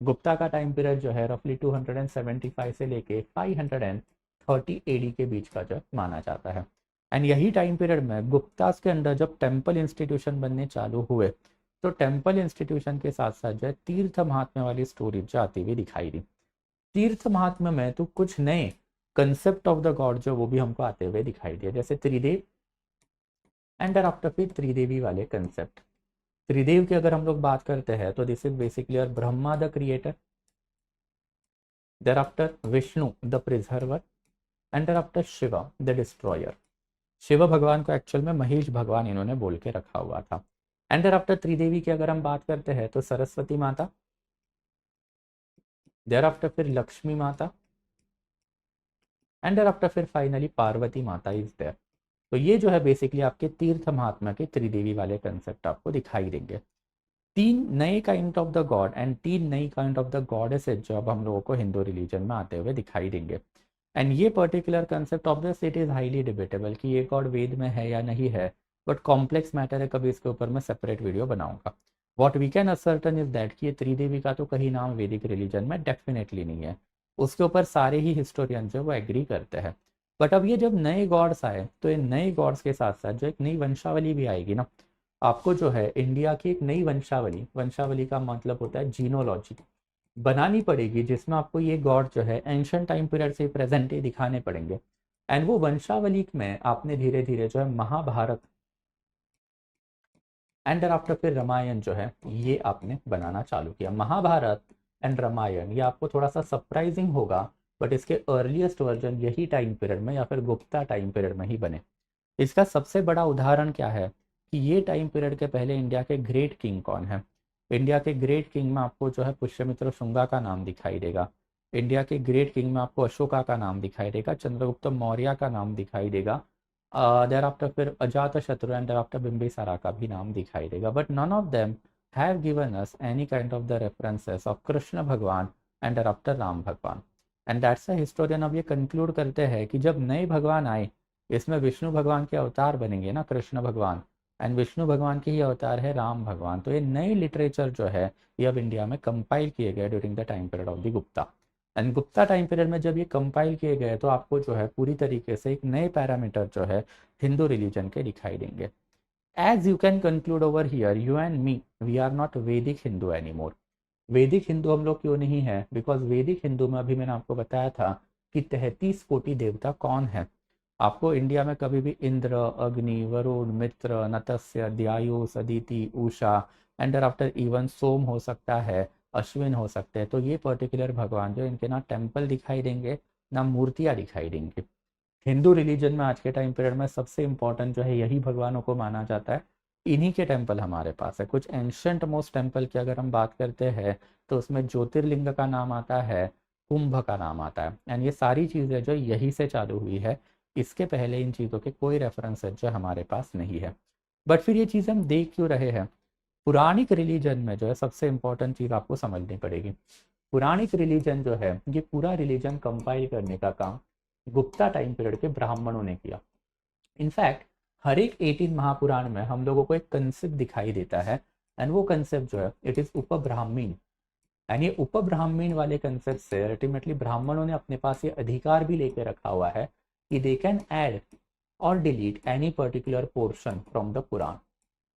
S1: गुप्ता का टाइम पीरियड जो है रफली 275 से लेके 530 एडी के बीच का जो माना जाता है। एंड यही टाइम पीरियड में गुप्तास के अंदर जब टेम्पल इंस्टीट्यूशन बनने चालू हुए तो टेम्पल इंस्टीट्यूशन के साथ साथ जो है तीर्थ महात्म्य वाली स्टोरी जो आती हुई दिखाई दी। तीर्थ महात्म्य में तो कुछ नए कंसेप्ट ऑफ द गॉड जो वो भी हमको आते हुए दिखाई दिए, जैसे त्रिदेव एंड आफ्टर फिर त्रिदेवी वाले कंसेप्ट। त्रिदेव की अगर हम लोग बात करते हैं तो this is basically Brahma the creator, there after Vishnu the preserver and after Shiva the destroyer. Shiva भगवान को एक्चुअल में महेश भगवान इन्होंने बोल के रखा हुआ था। एंड आफ्टर त्रिदेवी की अगर हम बात करते हैं तो सरस्वती माता, देयर आफ्टर फिर लक्ष्मी माता एंड आफ्टर फिर फाइनली पार्वती माता इज देयर। तो ये जो है बेसिकली आपके तीर्थ महात्मा के त्रिदेवी वाले कंसेप्ट आपको दिखाई देंगे। तीन नए kind of the God and तीन नई काइंड ऑफ द गॉडेसेस जो अब हम लोगों को हिंदू रिलीजन में आते हुए दिखाई देंगे। एंड ये particular concept obviously it is highly debatable कि ये गॉड वेद में है या नहीं है, बट कॉम्प्लेक्स मैटर है, कभी इसके ऊपर मैं सेपरेट वीडियो बनाऊंगा। What we can ascertain is that कि ये त्रिदेवी का तो कहीं नाम वैदिक रिलीजन में डेफिनेटली नहीं है, उसके ऊपर सारे ही हिस्टोरियन जो वो एग्री करते हैं। बट अब ये जब नए गॉड्स आए तो इन नए गॉड्स के साथ साथ जो एक नई वंशावली भी आएगी ना, आपको जो है इंडिया की एक नई वंशावली, वंशावली का मतलब होता है जीनोलॉजी, बनानी पड़ेगी, जिसमें आपको ये गॉड जो है एंशियंट टाइम पीरियड से प्रेजेंट ही दिखाने पड़ेंगे। एंड वो वंशावली में आपने धीरे धीरे जो है महाभारत एंड आफ्टर फिर रामायण जो है ये आपने बनाना चालू किया। महाभारत एंड रामायण ये आपको थोड़ा सा सरप्राइजिंग होगा, बट इसके अर्लीस्ट वर्जन यही टाइम पीरियड में या फिर गुप्ता टाइम पीरियड में ही बने। इसका सबसे बड़ा उदाहरण क्या है कि ये टाइम पीरियड के पहले इंडिया के ग्रेट किंग कौन है। इंडिया के ग्रेट किंग में आपको जो है पुष्यमित्र शुंगा का नाम दिखाई देगा। इंडिया के ग्रेट किंग में आपको अशोका का नाम दिखाई देगा, चंद्रगुप्त मौर्य का नाम दिखाई देगा, देर आफ्टर फिर अजात शत्रु एंड देर आफ्टर बिम्बिसारा का भी नाम दिखाई देगा। But none of them have given us any kind of the references of Krishna भगवान एंड देर आफ्टर राम भगवान। एंड दैट्स अ हिस्टोरियन अब ये कंक्लूड करते हैं कि जब नए भगवान आए, इसमें विष्णु भगवान के अवतार बनेंगे ना, कृष्ण भगवान, एंड विष्णु भगवान के ही अवतार है राम भगवान। तो ये नए लिटरेचर जो है ये अब इंडिया में कंपाइल किए गए during the time period of the Gupta. And Gupta time period में जब ये कंपाइल किए गए तो आपको जो है पूरी तरीके से एक नए पैरामीटर जो है हिंदू रिलीजन के दिखाई देंगे। As you can conclude over here, you and me we are not Vedic Hindu any more. वैदिक हिंदू हम लोग क्यों नहीं है? बिकॉज वैदिक हिंदू में अभी मैंने आपको बताया था कि 33 कोटि देवता कौन है। आपको इंडिया में कभी भी इंद्र, अग्नि, वरुण, मित्र, नतस्य, दयायुष, Aditi, Usha and after even सोम हो सकता है, अश्विन हो सकते हैं। तो ये पर्टिकुलर भगवान जो इनके ना टेम्पल दिखाई देंगे ना मूर्तियाँ दिखाई देंगी। हिंदू रिलीजन में आज के टाइम पीरियड में सबसे इंपॉर्टेंट जो है यही भगवानों को माना जाता है। इन्हीं के टेम्पल हमारे पास है। कुछ एंशंट मोस्ट टेम्पल की अगर हम बात करते हैं तो उसमें ज्योतिर्लिंग का नाम आता है, कुंभ का नाम आता है, एंड ये सारी चीज़ें जो यहीं से चालू हुई है। इसके पहले इन चीज़ों के कोई रेफरेंस जो हमारे पास नहीं है। बट फिर ये चीज़ हम देख क्यों रहे हैं? पुराणिक रिलीजन में जो है सबसे इंपॉर्टेंट चीज़ आपको समझनी पड़ेगी। पुराणिक रिलीजन जो है ये पूरा रिलीजन कंपाइल करने का काम गुप्ता टाइम पीरियड के ब्राह्मणों ने किया। इनफैक्ट हर एक 18 महापुराण में हम लोगों को एक कंसेप्ट दिखाई देता है, एंड वो कंसेप्ट जो है इट इज उपब्राह्मीण। एंड ये उपब्राह्मीण वाले कंसेप्ट से अल्टीमेटली ब्राह्मणों ने अपने पास ये अधिकार भी लेके रखा हुआ है कि दे कैन ऐड और delete any particular portion from the Purana.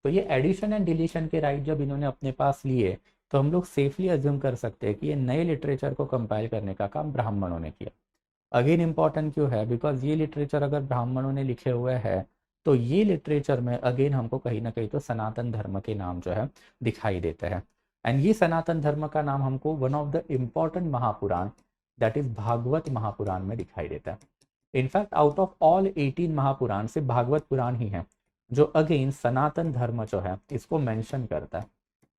S1: तो ये एडिशन एंड डिलीशन के राइट जब इन्होंने अपने पास लिए तो हम लोग सेफली अज्यूम कर सकते हैं कि ये नए लिटरेचर को कंपाइल करने का काम ब्राह्मणों ने किया। अगेन इंपॉर्टेंट क्यों है? बिकॉज ये लिटरेचर अगर ब्राह्मणों ने लिखे हुए हैं तो ये लिटरेचर में अगेन हमको कहीं ना कहीं तो सनातन धर्म के नाम जो है दिखाई देते हैं। एंड ये सनातन धर्म का नाम हमको one of the important Mahapurana that is Bhagavata Mahapurana में दिखाई देता है। In fact out of all 18 Mahapurana से भागवत पुराण ही है जो अगेन सनातन धर्म जो है इसको मेंशन करता है।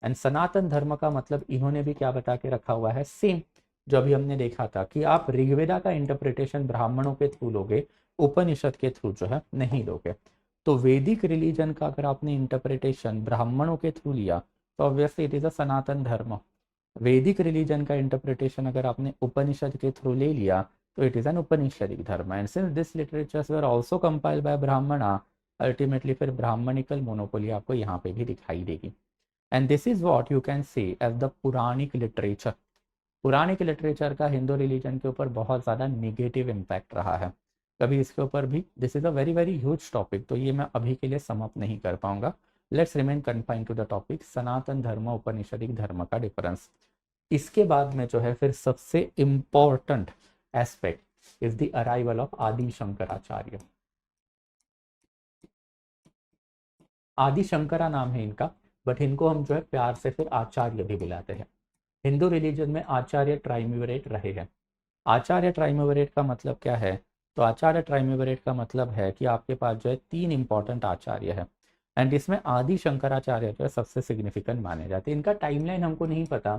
S1: एंड सनातन धर्म का मतलब इन्होंने भी क्या बता के रखा हुआ है? सेम जो अभी हमने देखा था कि आप ऋग्वेदा का इंटरप्रिटेशन ब्राह्मणों के थ्रू लोगे, उपनिषद के थ्रू जो है नहीं लोगे। तो वैदिक रिलीजन का अगर आपने इंटरप्रिटेशन ब्राह्मणों के थ्रू लिया तो ऑब्वियसली इट इज अ सनातन धर्म। वैदिक रिलीजन का इंटरप्रिटेशन अगर आपने उपनिषद के थ्रू ले लिया तो it is an Upanishadic Dharma. And since this literatures were also compiled by Brahmana, ultimately फिर ब्राह्मणिकल मोनोपोली आपको यहाँ पे भी दिखाई देगी। And this is what you can see as the Puranic literature. Puranic literature का हिंदू रिलीजन के ऊपर बहुत ज़्यादा निगेटिव इम्पैक्ट रहा है। कभी इसके ऊपर भी this is a very very huge topic, तो ये मैं अभी के लिए समअप नहीं कर पाऊंगा। Let's remain confined to the topic Sanatan Dharma Upanishadic धर्म का डिफरेंस। इसके बाद में जो है फिर सबसे important aspect is the arrival of आदि शंकराचार्य। आदि शंकरा नाम है इनका, बट इनको हम जो है प्यार से फिर आचार्य भी बुलाते हैं। हिंदू रिलीजन में आचार्य ट्राइम्विरेट रहे हैं। आचार्य ट्राइम्विरेट का मतलब क्या है? तो आचार्य ट्राइम्विरेट का मतलब है कि आपके पास जो है तीन इंपॉर्टेंट आचार्य है, एंड इसमें आदि शंकराचार्य जो है सबसे सिग्निफिकेंट माने जाते हैं। इनका टाइमलाइन हमको नहीं पता,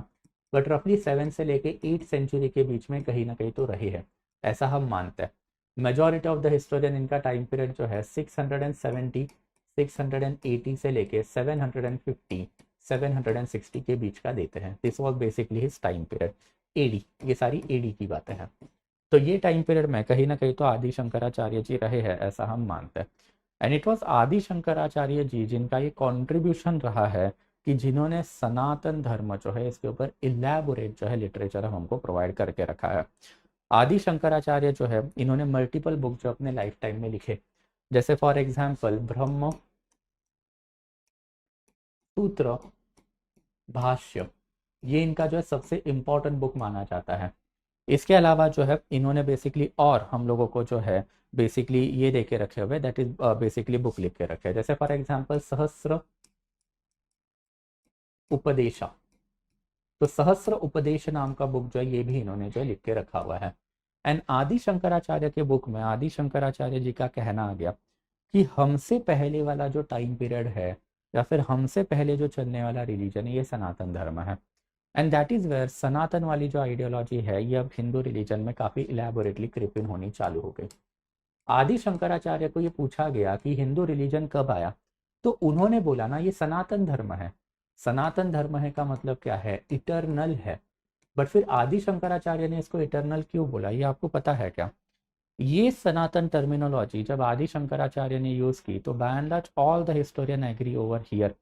S1: बट रफली 7 से लेके 8 सेंचुरी के बीच में कहीं ना कहीं तो रहे हैं, ऐसा हम मानते हैं। मेजॉरिटी ऑफ द हिस्टोरियन इनका टाइम पीरियड जो है 670 680 से लेके 750 760 के बीच का देते हैं। This was basically his time period. AD, ये सारी एडी की बातें हैं। तो ये टाइम पीरियड में कहीं ना कहीं तो आदि शंकराचार्य जी रहे हैं, ऐसा हम मानते हैं। एंड इट वॉज आदि शंकराचार्य जी जिनका ये कॉन्ट्रीब्यूशन रहा है कि जिन्होंने सनातन धर्म जो है इसके ऊपर इलेबोरेट जो है लिटरेचर हमको प्रोवाइड करके रखा है। आदि शंकराचार्य जो है इन्होंने मल्टीपल बुक जो अपने लाइफ टाइम में लिखे, जैसे फॉर एग्जाम्पल ब्रह्म सूत्र भाष्य, ये इनका जो है सबसे इम्पोर्टेंट बुक माना जाता है। इसके अलावा जो है इन्होंने बेसिकली और हम लोगों को जो है बेसिकली ये दे के रखे हुए, दैट इज बेसिकली बुक लिख के रखे हैं, जैसे फॉर एग्जाम्पल सहस्र उपदेशा। तो सहस्र उपदेश नाम का बुक जो है ये भी इन्होंने जो है लिख के रखा हुआ है। एंड आदि शंकराचार्य के बुक में आदि शंकराचार्य जी का कहना आ गया कि हमसे पहले वाला जो टाइम पीरियड है या फिर हमसे पहले जो चलने वाला रिलीजन है ये सनातन धर्म है। एंड दैट इज वेयर सनातन वाली जो आइडियोलॉजी है ये अब हिंदू रिलीजन में काफी इलेबोरेटली क्रिप इन होनी चालू हो गई। आदि शंकराचार्य को ये पूछा गया कि हिंदू रिलीजन कब आया, तो उन्होंने बोला ना ये सनातन धर्म है। सनातन धर्म है का मतलब क्या है, इटरनल है। बट फिर आदि शंकराचार्य ने इसको इटरनल क्यों बोला, ये आपको पता है क्या? ये सनातन टर्मिनोलॉजी जब आदि शंकराचार्य ने यूज की तो by and large all the historian agree over here.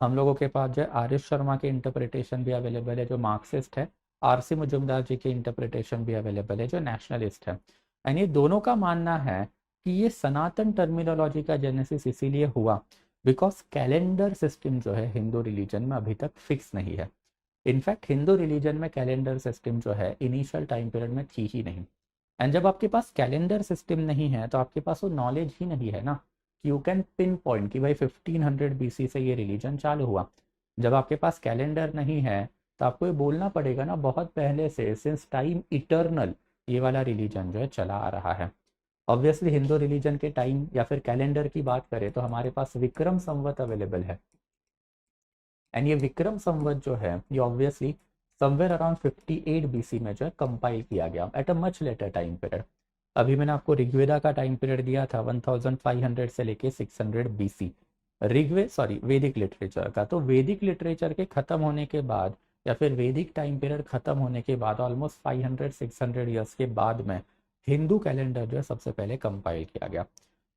S1: हम लोगों के पास जो है आर एस शर्मा के इंटरप्रिटेशन भी अवेलेबल है जो मार्क्सिस्ट है, आरसी मुजुमदार जी के इंटरप्रिटेशन भी अवेलेबल है जो नेशनलिस्ट है। एंड ये दोनों का मानना है कि ये सनातन टर्मिनोलॉजी का जेनेसिस इसीलिए हुआ बिकॉज कैलेंडर सिस्टम जो है हिंदू रिलीजन में अभी तक फिक्स नहीं है। इनफैक्ट हिंदू रिलीजन में कैलेंडर सिस्टम जो है इनिशियल टाइम पीरियड में थी ही नहीं। एंड जब आपके पास कैलेंडर सिस्टम नहीं है तो आपके पास वो नॉलेज ही नहीं है ना कि यू कैन पिन पॉइंट कि भाई 1500 बीसी से ये रिलीजन चालू हुआ। जब आपके पास कैलेंडर नहीं है तो आपको ये बोलना पड़ेगा ना बहुत पहले से सिंस टाइम इटर्नल ये वाला रिलीजन जो है चला आ रहा है। ऑब्वियसली हिंदू रिलीजन के टाइम या फिर कैलेंडर की बात करें तो हमारे पास विक्रम संवत अवेलेबल है। एंड ये विक्रम संवत जो है ये ऑब्वियसली समवेयर अराउंड 58 बीसी में जो है कंपाइल किया गया at a much later time period. अभी मैंने आपको ऋग्वेदा का टाइम पीरियड दिया था 1500 से लेके 600 बीसी, ऋग्वेद सॉरी वैदिक लिटरेचर का। तो वैदिक लिटरेचर के खत्म होने के बाद या फिर वैदिक टाइम पीरियड खत्म होने के बाद ऑलमोस्ट 500-600 ईयर्स के बाद में हिंदू कैलेंडर जो है सबसे पहले कंपाइल किया गया।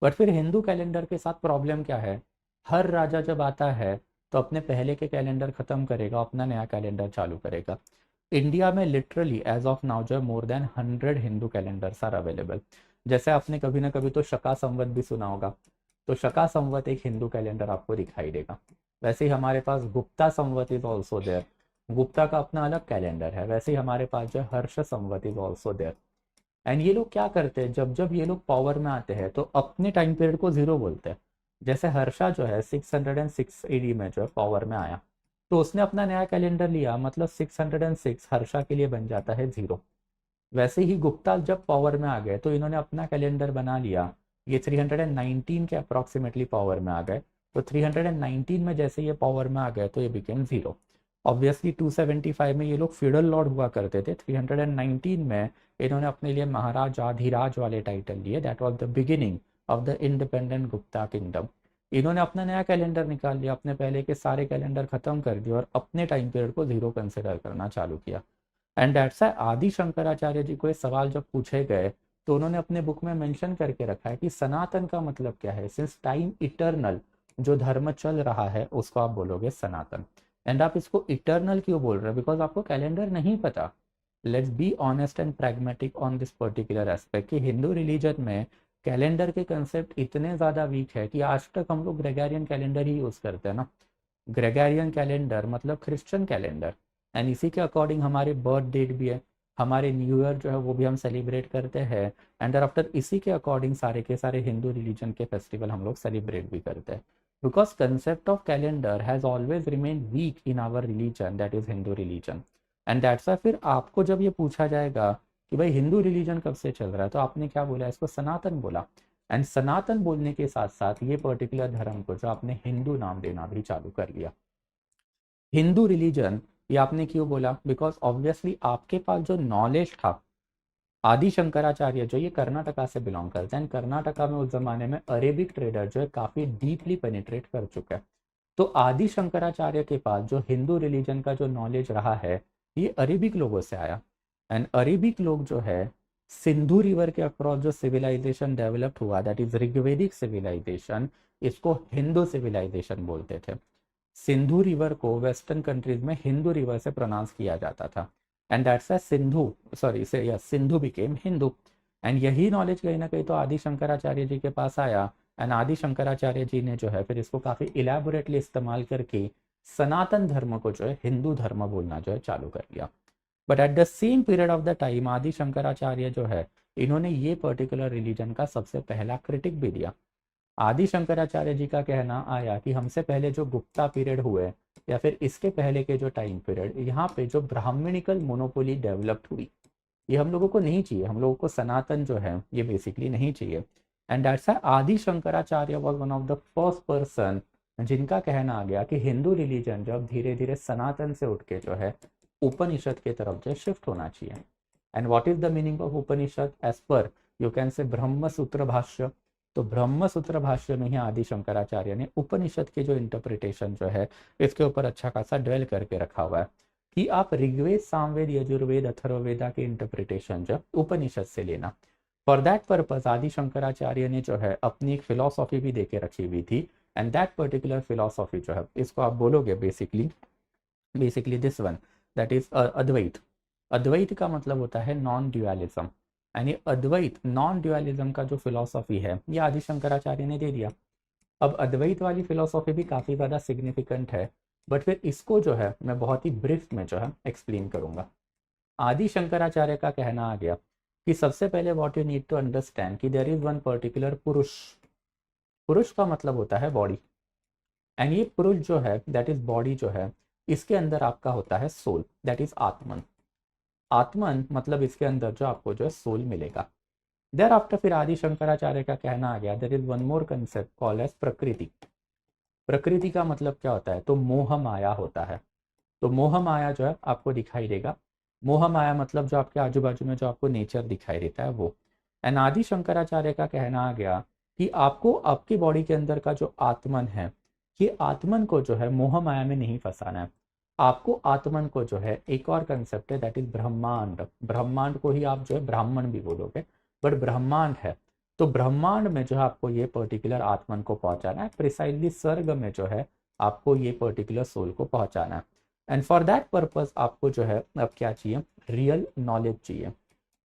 S1: बट फिर हिंदू कैलेंडर के साथ प्रॉब्लम क्या है, हर राजा जब आता है तो अपने पहले के कैलेंडर खत्म करेगा, अपना नया कैलेंडर चालू करेगा। इंडिया में लिटरली एज ऑफ नाउ जो है more than 100 Hindu calendars are available. जैसे आपने कभी ना कभी तो शका संवत भी सुना होगा, तो शका संवत एक हिंदू कैलेंडर आपको दिखाई देगा। वैसे ही हमारे पास गुप्ता संवत इज ऑल्सो देयर, गुप्ता का अपना अलग कैलेंडर है। वैसे ही हमारे पास जो है हर्ष संवत इज ऑल्सो देयर। एंड ये लोग क्या करते हैं, जब जब ये लोग पावर में आते हैं तो अपने टाइम पीरियड को जीरो बोलते हैं। जैसे हर्षा जो है 606 एडी में जो है पावर में आया तो उसने अपना नया कैलेंडर लिया, मतलब 606 हर्षा के लिए बन जाता है जीरो। वैसे ही गुप्ता जब पावर में आ गए तो इन्होंने अपना कैलेंडर बना लिया, ये 319 के अप्रॉक्सीमेटली पावर में आ गए। तो 319 में जैसे ये पावर में आ गए तो ये बिकेम जीरो। ऑब्वियसली 275 में ये लोग फ्यूडल लॉर्ड हुआ करते थे, 319 में इन्होंने अपने लिए महाराजाधिराज वाले टाइटल लिए, that was the beginning of the independent Gupta kingdom. इन्होंने अपना नया कैलेंडर निकाल लिया, अपने पहले के सारे कैलेंडर खत्म कर दिए और अपने टाइम पीरियड को जीरो कंसिडर करना चालू किया। एंड दैट्स आदि शंकराचार्य जी को ये सवाल जब पूछे गए तो उन्होंने अपने बुक में मेंशन करके रखा है कि सनातन का मतलब क्या है, सिंस टाइम इटर्नल जो धर्म चल रहा है उसको आप बोलोगे सनातन। एंड आप इसको इटर्नल क्यों बोल रहे हो, बिकॉज आपको कैलेंडर नहीं पता। Let's be honest and pragmatic on this particular aspect कि हिंदू रिलीजन में कैलेंडर के कंसेप्ट इतने ज़्यादा वीक है कि आज तक हम लोग ग्रेगोरियन कैलेंडर ही यूज़ करते हैं ना। ग्रेगोरियन कैलेंडर मतलब क्रिश्चियन कैलेंडर। एंड इसी के अकॉर्डिंग हमारे बर्थ डेट भी है, हमारे न्यू ईयर जो है वो भी हम सेलिब्रेट करते हैं। एंड आफ्टर इसी के अकॉर्डिंग सारे के सारे हिंदू रिलीजन के फेस्टिवल हम लोग सेलिब्रेट भी करते हैं। Because concept of calendar has always remain weak in our religion, that is Hindu religion. And that's why फिर आपको जब ये पूछा जाएगा कि भाई हिंदू रिलीजन कब से चल रहा है तो आपने क्या बोला, इसको सनातन बोला। एंड सनातन बोलने के साथ साथ ये पर्टिकुलर धर्म को जो आपने हिंदू नाम देना भी चालू कर लिया। हिंदू रिलीजन ये आपने क्यों बोला, बिकॉज ऑब्वियसली आपके पास जो नॉलेज था, आदि शंकराचार्य जो ये कर्नाटका से बिलोंग करते हैं, कर्नाटका में उस जमाने में अरेबिक ट्रेडर जो है काफी डीपली पेनिट्रेट कर चुका है। तो आदि शंकराचार्य के पास जो हिंदू रिलीजन का जो नॉलेज रहा है ये अरेबिक लोगों से आया। एंड अरेबिक लोग जो है सिंधु रिवर के अक्रॉस जो सिविलाइजेशन डेवलप्ड हुआ, दैट इज ऋग्वेदिक सिविलाइजेशन, इसको हिंदू सिविलाइजेशन बोलते थे। सिंधु रिवर को वेस्टर्न कंट्रीज में हिंदू रिवर से प्रोनाउंस किया जाता था। And that's why Sindhu, sorry से यस, सिंधु बिकेम हिंदू। एंड यही नॉलेज कहीं ना कहीं तो आदि शंकराचार्य जी के पास आया। एंड आदि शंकराचार्य जी ने जो है फिर इसको काफी इलेबोरेटली इस्तेमाल करके सनातन धर्म को जो है हिंदू धर्म बोलना जो है चालू कर लिया। But at the same period of the time आदि शंकराचार्य जो है इन्होंने ये पर्टिकुलर रिलीजन का सबसे पहला क्रिटिक भी दिया। आदि शंकराचार्य जी का कहना आया कि हमसे पहले जो गुप्ता पीरियड हुए या फिर इसके पहले के जो टाइम पीरियड, यहाँ पे जो ब्राह्मणिकल मोनोपोली डेवलप्ड हुई ये हम लोगों को नहीं चाहिए, हम लोगों को सनातन जो है ये बेसिकली नहीं चाहिए। एंड दैट्स आदि Shankaracharya was one of the first person जिनका कहना आ गया कि हिंदू रिलीजन जब धीरे धीरे सनातन से उठ के जो है उपनिषद के तरफ जो शिफ्ट होना चाहिए। And what is the meaning of Upanishad? As per you can say Brahma सूत्र भाष्य। तो ब्रह्म सूत्र भाष्य में ही आदि शंकराचार्य ने उपनिषद के जो इंटरप्रिटेशन जो है इसके ऊपर अच्छा खासा ड्वेल करके रखा हुआ है कि आप ऋग्वेद, सामवेद, यजुर्वेद, अथर्ववेदा के इंटरप्रिटेशन जो उपनिषद से लेना। फॉर दैट पर्पज आदि शंकराचार्य ने जो है अपनी एक फिलोसॉफी भी देके रखी हुई थी। एंड दैट पर्टिकुलर फिलोसॉफी जो है इसको आप बोलोगे basically this one, that is Advaita. Advaita का मतलब होता है नॉन ड्यूअलिज्म। यानी अद्वैत नॉन ड्यूअलिज्म का जो फिलोसॉफी है ये आदि शंकराचार्य ने दे दिया। अब अद्वैत वाली फिलोसॉफी भी काफ़ी ज़्यादा सिग्निफिकेंट है, बट फिर इसको जो है मैं बहुत ही ब्रीफ में जो है एक्सप्लेन करूंगा। आदि शंकराचार्य का कहना आ गया कि सबसे पहले what you need to understand कि there is one particular Purush. पुरुष का मतलब होता है बॉडी। एंड ये पुरुष जो है दैट इज बॉडी जो है इसके अंदर आपका होता है सोल, दैट इज आत्मन। आत्मन मतलब इसके अंदर जो आपको जो है सोल मिलेगा। देयर आफ्टर फिर आदि शंकराचार्य का कहना आ गया there is one more concept called as prakriti. प्रकृति का मतलब क्या होता है? तो मोह माया होता है। तो मोह माया जो है आपको दिखाई देगा। मोह माया मतलब जो आपके आजू बाजू में जो आपको नेचर दिखाई देता है वो। एंड आदि शंकराचार्य का कहना आ गया कि आपको आपकी बॉडी के अंदर का जो आत्मन है ये आत्मन को जो है मोह माया में नहीं फंसाना है। आपको आत्मन को जो है एक और कंसेप्ट है दैट इज ब्रह्मांड। ब्रह्मांड को ही आप जो है ब्राह्मण भी बोलोगे, बट ब्रह्मांड है। तो ब्रह्मांड में जो है आपको ये पर्टिकुलर आत्मन को पहुंचाना है, प्रिसाइजली स्वर्ग में जो है आपको ये पर्टिकुलर सोल को पहुंचाना है। एंड फॉर दैट पर्पज आपको जो है अब क्या चाहिए? रियल नॉलेज चाहिए।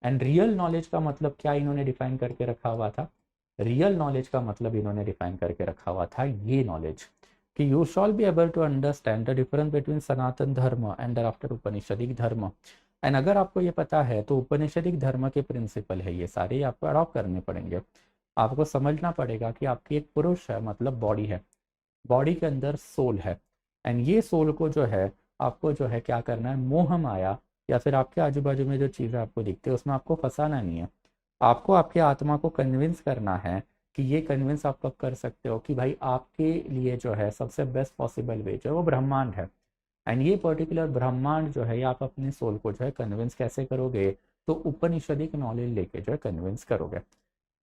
S1: एंड रियल नॉलेज का मतलब क्या इन्होंने डिफाइन करके रखा हुआ था? रियल नॉलेज का मतलब इन्होंने डिफाइन करके रखा हुआ था ये नॉलेज कि you shall be able to understand the difference between Sanatan Dharma and after Upanishadic Dharma. And अगर आपको ये पता है तो उपनिषदिक धर्म के प्रिंसिपल है ये सारे आपको अडॉप्ट करने पड़ेंगे। आपको समझना पड़ेगा कि आपकी एक पुरुष है मतलब बॉडी है, बॉडी के अंदर सोल है। एंड ये सोल को जो है आपको जो है क्या करना है? मोह माया या फिर आपके आजू बाजू में जो चीज़ें आपको दिखती है उसमें आपको फंसाना नहीं है। आपको आपके आत्मा को कन्विंस करना है कि ये कन्विंस आप कब कर सकते हो कि भाई आपके लिए जो है सबसे बेस्ट पॉसिबल वे जो है वो ब्रह्मांड है। एंड ये पर्टिकुलर ब्रह्मांड जो है ये आप अपने सोल को जो है कन्विंस कैसे करोगे? तो उपनिषदिक नॉलेज लेके जो है कन्विंस करोगे।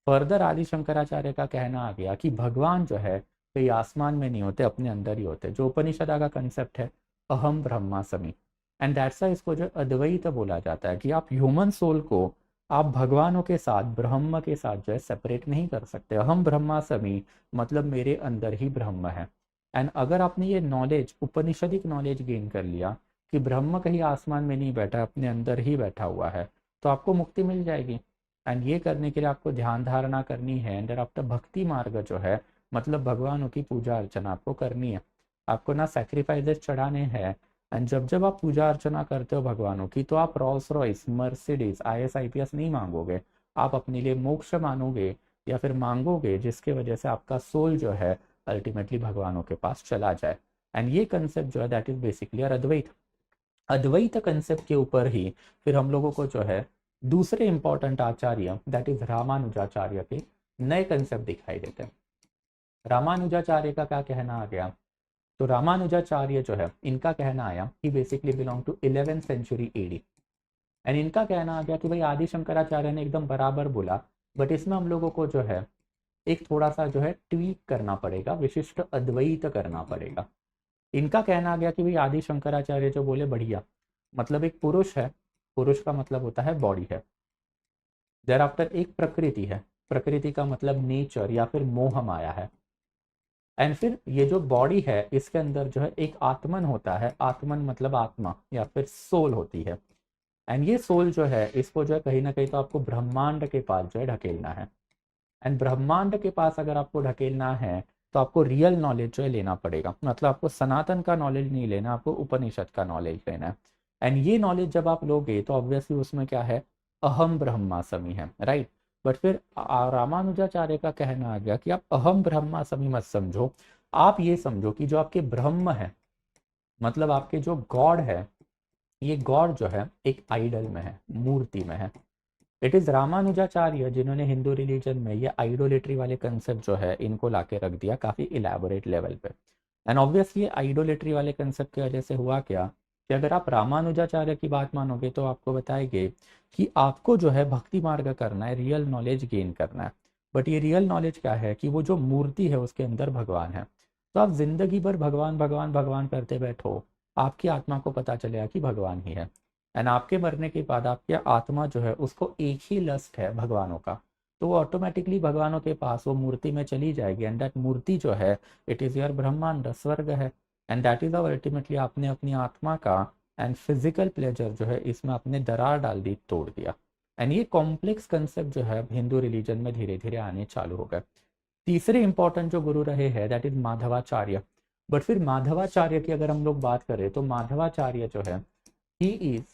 S1: फर्दर आदि शंकराचार्य का कहना आ गया कि भगवान जो है कहीं आसमान में नहीं होते, अपने अंदर ही होते। जो उपनिषद का कंसेप्ट है अहम ब्रह्मास्मि। एंड दैट्स व्हाई इसको जो अद्वैत बोला जाता है कि आप ह्यूमन सोल को आप भगवानों के साथ, ब्रह्म के साथ जो है सेपरेट नहीं कर सकते। अहम ब्रह्मास्मि मतलब मेरे अंदर ही ब्रह्म है। एंड अगर आपने ये नॉलेज, उपनिषदिक नॉलेज गेन कर लिया कि ब्रह्म कहीं आसमान में नहीं बैठा, अपने अंदर ही बैठा हुआ है, तो आपको मुक्ति मिल जाएगी। एंड ये करने के लिए आपको ध्यान धारणा करनी है। एंड आफ्टर भक्ति मार्ग जो है मतलब भगवानों की पूजा अर्चना आपको करनी है। आपको ना सैक्रिफाइसेस चढ़ाने हैं। एंड जब जब आप पूजा अर्चना करते हो भगवानों की तो आप Rolls Royce, Mercedes, IAS IPS नहीं मांगोगे। आप अपने लिए मोक्ष मांगोगे या फिर मांगोगे जिसके वजह से आपका सोल जो है अल्टीमेटली भगवानों के पास चला जाए। एंड ये कंसेप्ट जो है that is basically Advaita. Advaita concept के ऊपर ही फिर हम लोगों को जो है दूसरे important Acharya that is Ramanujacharya के नए कंसेप्ट दिखाई देते हैं। रामानुजाचार्य का क्या कहना आ गया? तो रामानुजाचार्य जो है इनका कहना आया कि basically belong to 11th century AD। And इनका कहना आ गया कि भाई आदि शंकराचार्य ने एकदम बराबर बोला, बट इसमें हम लोगों को जो है एक थोड़ा सा जो है ट्वीक करना पड़ेगा, विशिष्ट अद्वैत करना पड़ेगा। इनका कहना आ गया कि भाई आदि शंकराचार्य जो बोले बढ़िया, मतलब एक पुरुष है, पुरुष का मतलब होता है बॉडी है, देयर आफ्टर एक प्रकृति है, प्रकृति का मतलब नेचर या फिर मोह माया है, एंड फिर ये जो बॉडी है इसके अंदर जो है एक आत्मन होता है, आत्मन मतलब आत्मा या फिर सोल होती है, एंड ये सोल जो है इसको जो है कहीं ना कहीं तो आपको ब्रह्मांड के पास जो है ढकेलना है, एंड ब्रह्मांड के पास अगर आपको ढकेलना है तो आपको रियल नॉलेज जो है लेना पड़ेगा, मतलब आपको सनातन का नॉलेज नहीं लेना, आपको उपनिषद का नॉलेज लेना है, एंड ये नॉलेज जब आप लोगे तो ऑब्वियसली उसमें क्या है, अहम ब्रह्मास्मि है, राइट। बट फिर रामानुजाचार्य का कहना आ गया कि आप अहम ब्रह्मास्मि मत समझो, आप ये समझो कि जो आपके ब्रह्म है, मतलब आपके जो गॉड है, ये गॉड जो है एक आइडल में है, मूर्ति में है। इट इज रामानुजाचार्य जिन्होंने हिंदू रिलीजन में ये आइडोलेट्री वाले कंसेप्ट जो है इनको लाके रख दिया काफी इलेबोरेट लेवल पे, एंड ऑब्वियसली आइडोलेट्री वाले कंसेप्ट की वजह से हुआ क्या कि अगर आप रामानुजाचार्य की बात मानोगे तो आपको बताएंगे कि आपको जो है भक्ति मार्ग करना है, रियल नॉलेज गेन करना है, बट ये रियल नॉलेज क्या है कि वो जो मूर्ति है उसके अंदर भगवान है, तो आप जिंदगी भर भगवान भगवान भगवान करते बैठो, आपकी आत्मा को पता चलेगा कि भगवान ही है, एंड आपके मरने के बाद आपकी आत्मा जो है उसको एक ही लस्ट है भगवानों का, तो वो ऑटोमेटिकली भगवानों के पास वो मूर्ति में चली जाएगी, एंड दैट मूर्ति जो है इट इज योर ब्रह्मांड, स्वर्ग है, and that is how ultimately आपने अपनी आत्मा का एंड फिजिकल प्लेजर जो है इसमें आपने दरार डाल दी, तोड़ दिया, एंड ये कॉम्प्लेक्स कंसेप्ट जो है हिंदू रिलीजन में धीरे धीरे आने चालू हो गए। तीसरे इंपॉर्टेंट जो गुरु रहे हैं दैट इज माधवाचार्य, बट फिर माधवाचार्य की अगर हम लोग बात करें तो माधवाचार्य जो है he is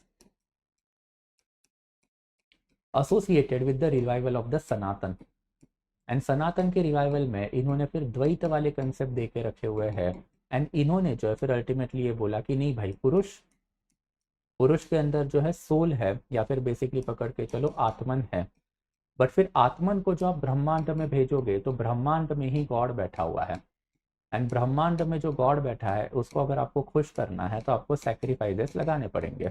S1: associated with the revival of the Sanatan, and Sanatan के रिवाइवल में इन्होंने फिर द्वैत वाले कंसेप्ट दे के रखे हुए हैं, एंड इन्होंने जो है फिर अल्टीमेटली ये बोला कि नहीं भाई, पुरुष पुरुष के अंदर जो है सोल है या फिर बेसिकली पकड़ के चलो आत्मन है, बट फिर आत्मन को जो आप ब्रह्मांड में भेजोगे तो ब्रह्मांड में ही गॉड बैठा हुआ है, एंड ब्रह्मांड में जो गॉड बैठा है उसको अगर आपको खुश करना है तो आपको सेक्रीफाइसेस लगाने पड़ेंगे,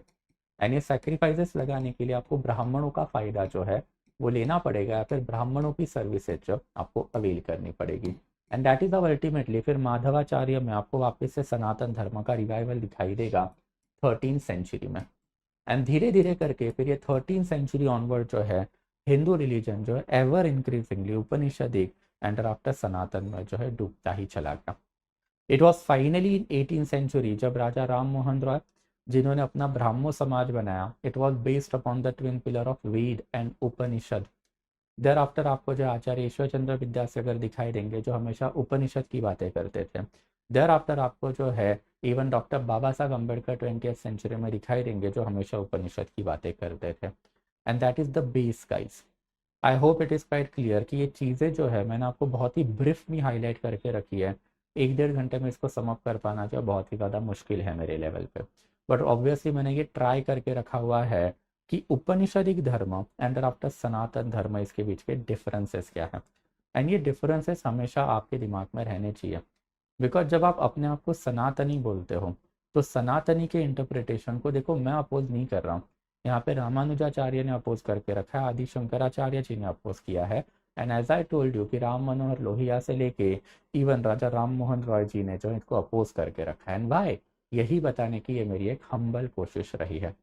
S1: एंड ये सेक्रीफाइसेस लगाने के लिए आपको ब्राह्मणों का फायदा जो है वो लेना पड़ेगा या फिर ब्राह्मणों की सर्विसेज जो आपको अवेल करनी पड़ेगी, एंड दैट इज अल्टीमेटली फिर माधवाचार्य में आपको वापस से सनातन धर्म का रिवाइवल दिखाई देगा 13th सेंचुरी में, एंड धीरे धीरे करके फिर ये 13th सेंचुरी ऑनवर्ड जो है हिंदू रिलीजन जो है ever increasingly Upanishadic and after Sanatan में जो है डूबता ही चला गया। It was finally in 18th century जब राजा राम मोहन रॉय जिन्होंने अपना ब्राह्मो समाज बनाया, it was based upon the twin pillar of Veda and Upanishad. Thereafter आपको जो आचार्य ईश्वर चंद्र विद्यासागर दिखाई देंगे जो हमेशा उपनिषद की बातें करते थे, देर आफ्टर आपको जो है even doctor Baba Saheb Ambedkar 20th century में दिखाई देंगे जो हमेशा उपनिषद की बातें करते थे, and that is the base guys. I hope it is quite clear कि ये चीज़ें जो है मैंने आपको बहुत ही ब्रीफ में हाईलाइट करके रखी है, 1-1.5 घंटे में इसको समअप कर पाना जो बहुत ही ज़्यादा मुश्किल है मेरे लेवल पे, बट ऑब्वियसली मैंने ये ट्राई करके रखा हुआ है कि उपनिषदिक धर्म एंड आफ्टर सनातन धर्म इसके बीच के डिफरेंसेस क्या है, एंड ये डिफरेंसेस हमेशा आपके दिमाग में रहने चाहिए, बिकॉज जब आप अपने आप को सनातनी बोलते हो तो सनातनी के इंटरप्रिटेशन को देखो, मैं अपोज नहीं कर रहा हूँ, यहाँ पे रामानुजाचार्य ने अपोज करके रखा है, आदि शंकराचार्य जी ने अपोज किया है, and as I told you कि राम मनोहर लोहिया से लेके इवन राजा राम मोहन रॉय जी ने जो इसको अपोज करके रखा है, एंड वाई, यही बताने की ये मेरी एक हम्बल कोशिश रही है।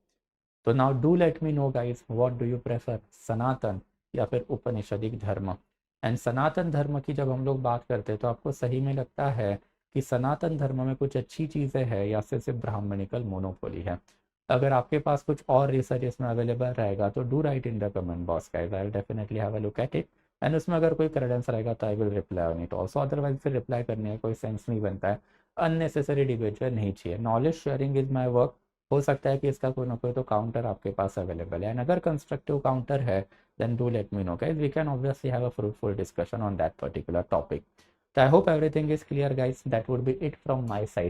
S1: तो now do let me know guys, what do you prefer, Sanatan या फिर उपनिषदिक धर्म, एंड सनातन धर्म की जब हम लोग बात करते हैं तो आपको सही में लगता है कि सनातन धर्म में कुछ अच्छी चीज़ें हैं या सिर्फ ब्राह्मणिकल मोनोपोली है? अगर आपके पास कुछ और रिसर्च इसमें अवेलेबल रहेगा तो do right in the comment box guys, I will definitely have a look at it, and उसमें अगर कोई क्रेडेंस रहेगा तो I will reply on it also, otherwise फिर रिप्लाई करने का कोई सेंस नहीं बनता है, अननेसेसरी डिबेट जो है नहीं चाहिए, knowledge sharing is my work, हो सकता है कि इसका कोई ना कोई तो काउंटर आपके पास अवेलेबल है, एंड अगर कंस्ट्रक्टिव काउंटर है then do let me know guys, we can obviously have a fruitful discussion on that particular topic. So I hope everything is clear guys, that would be it from my side.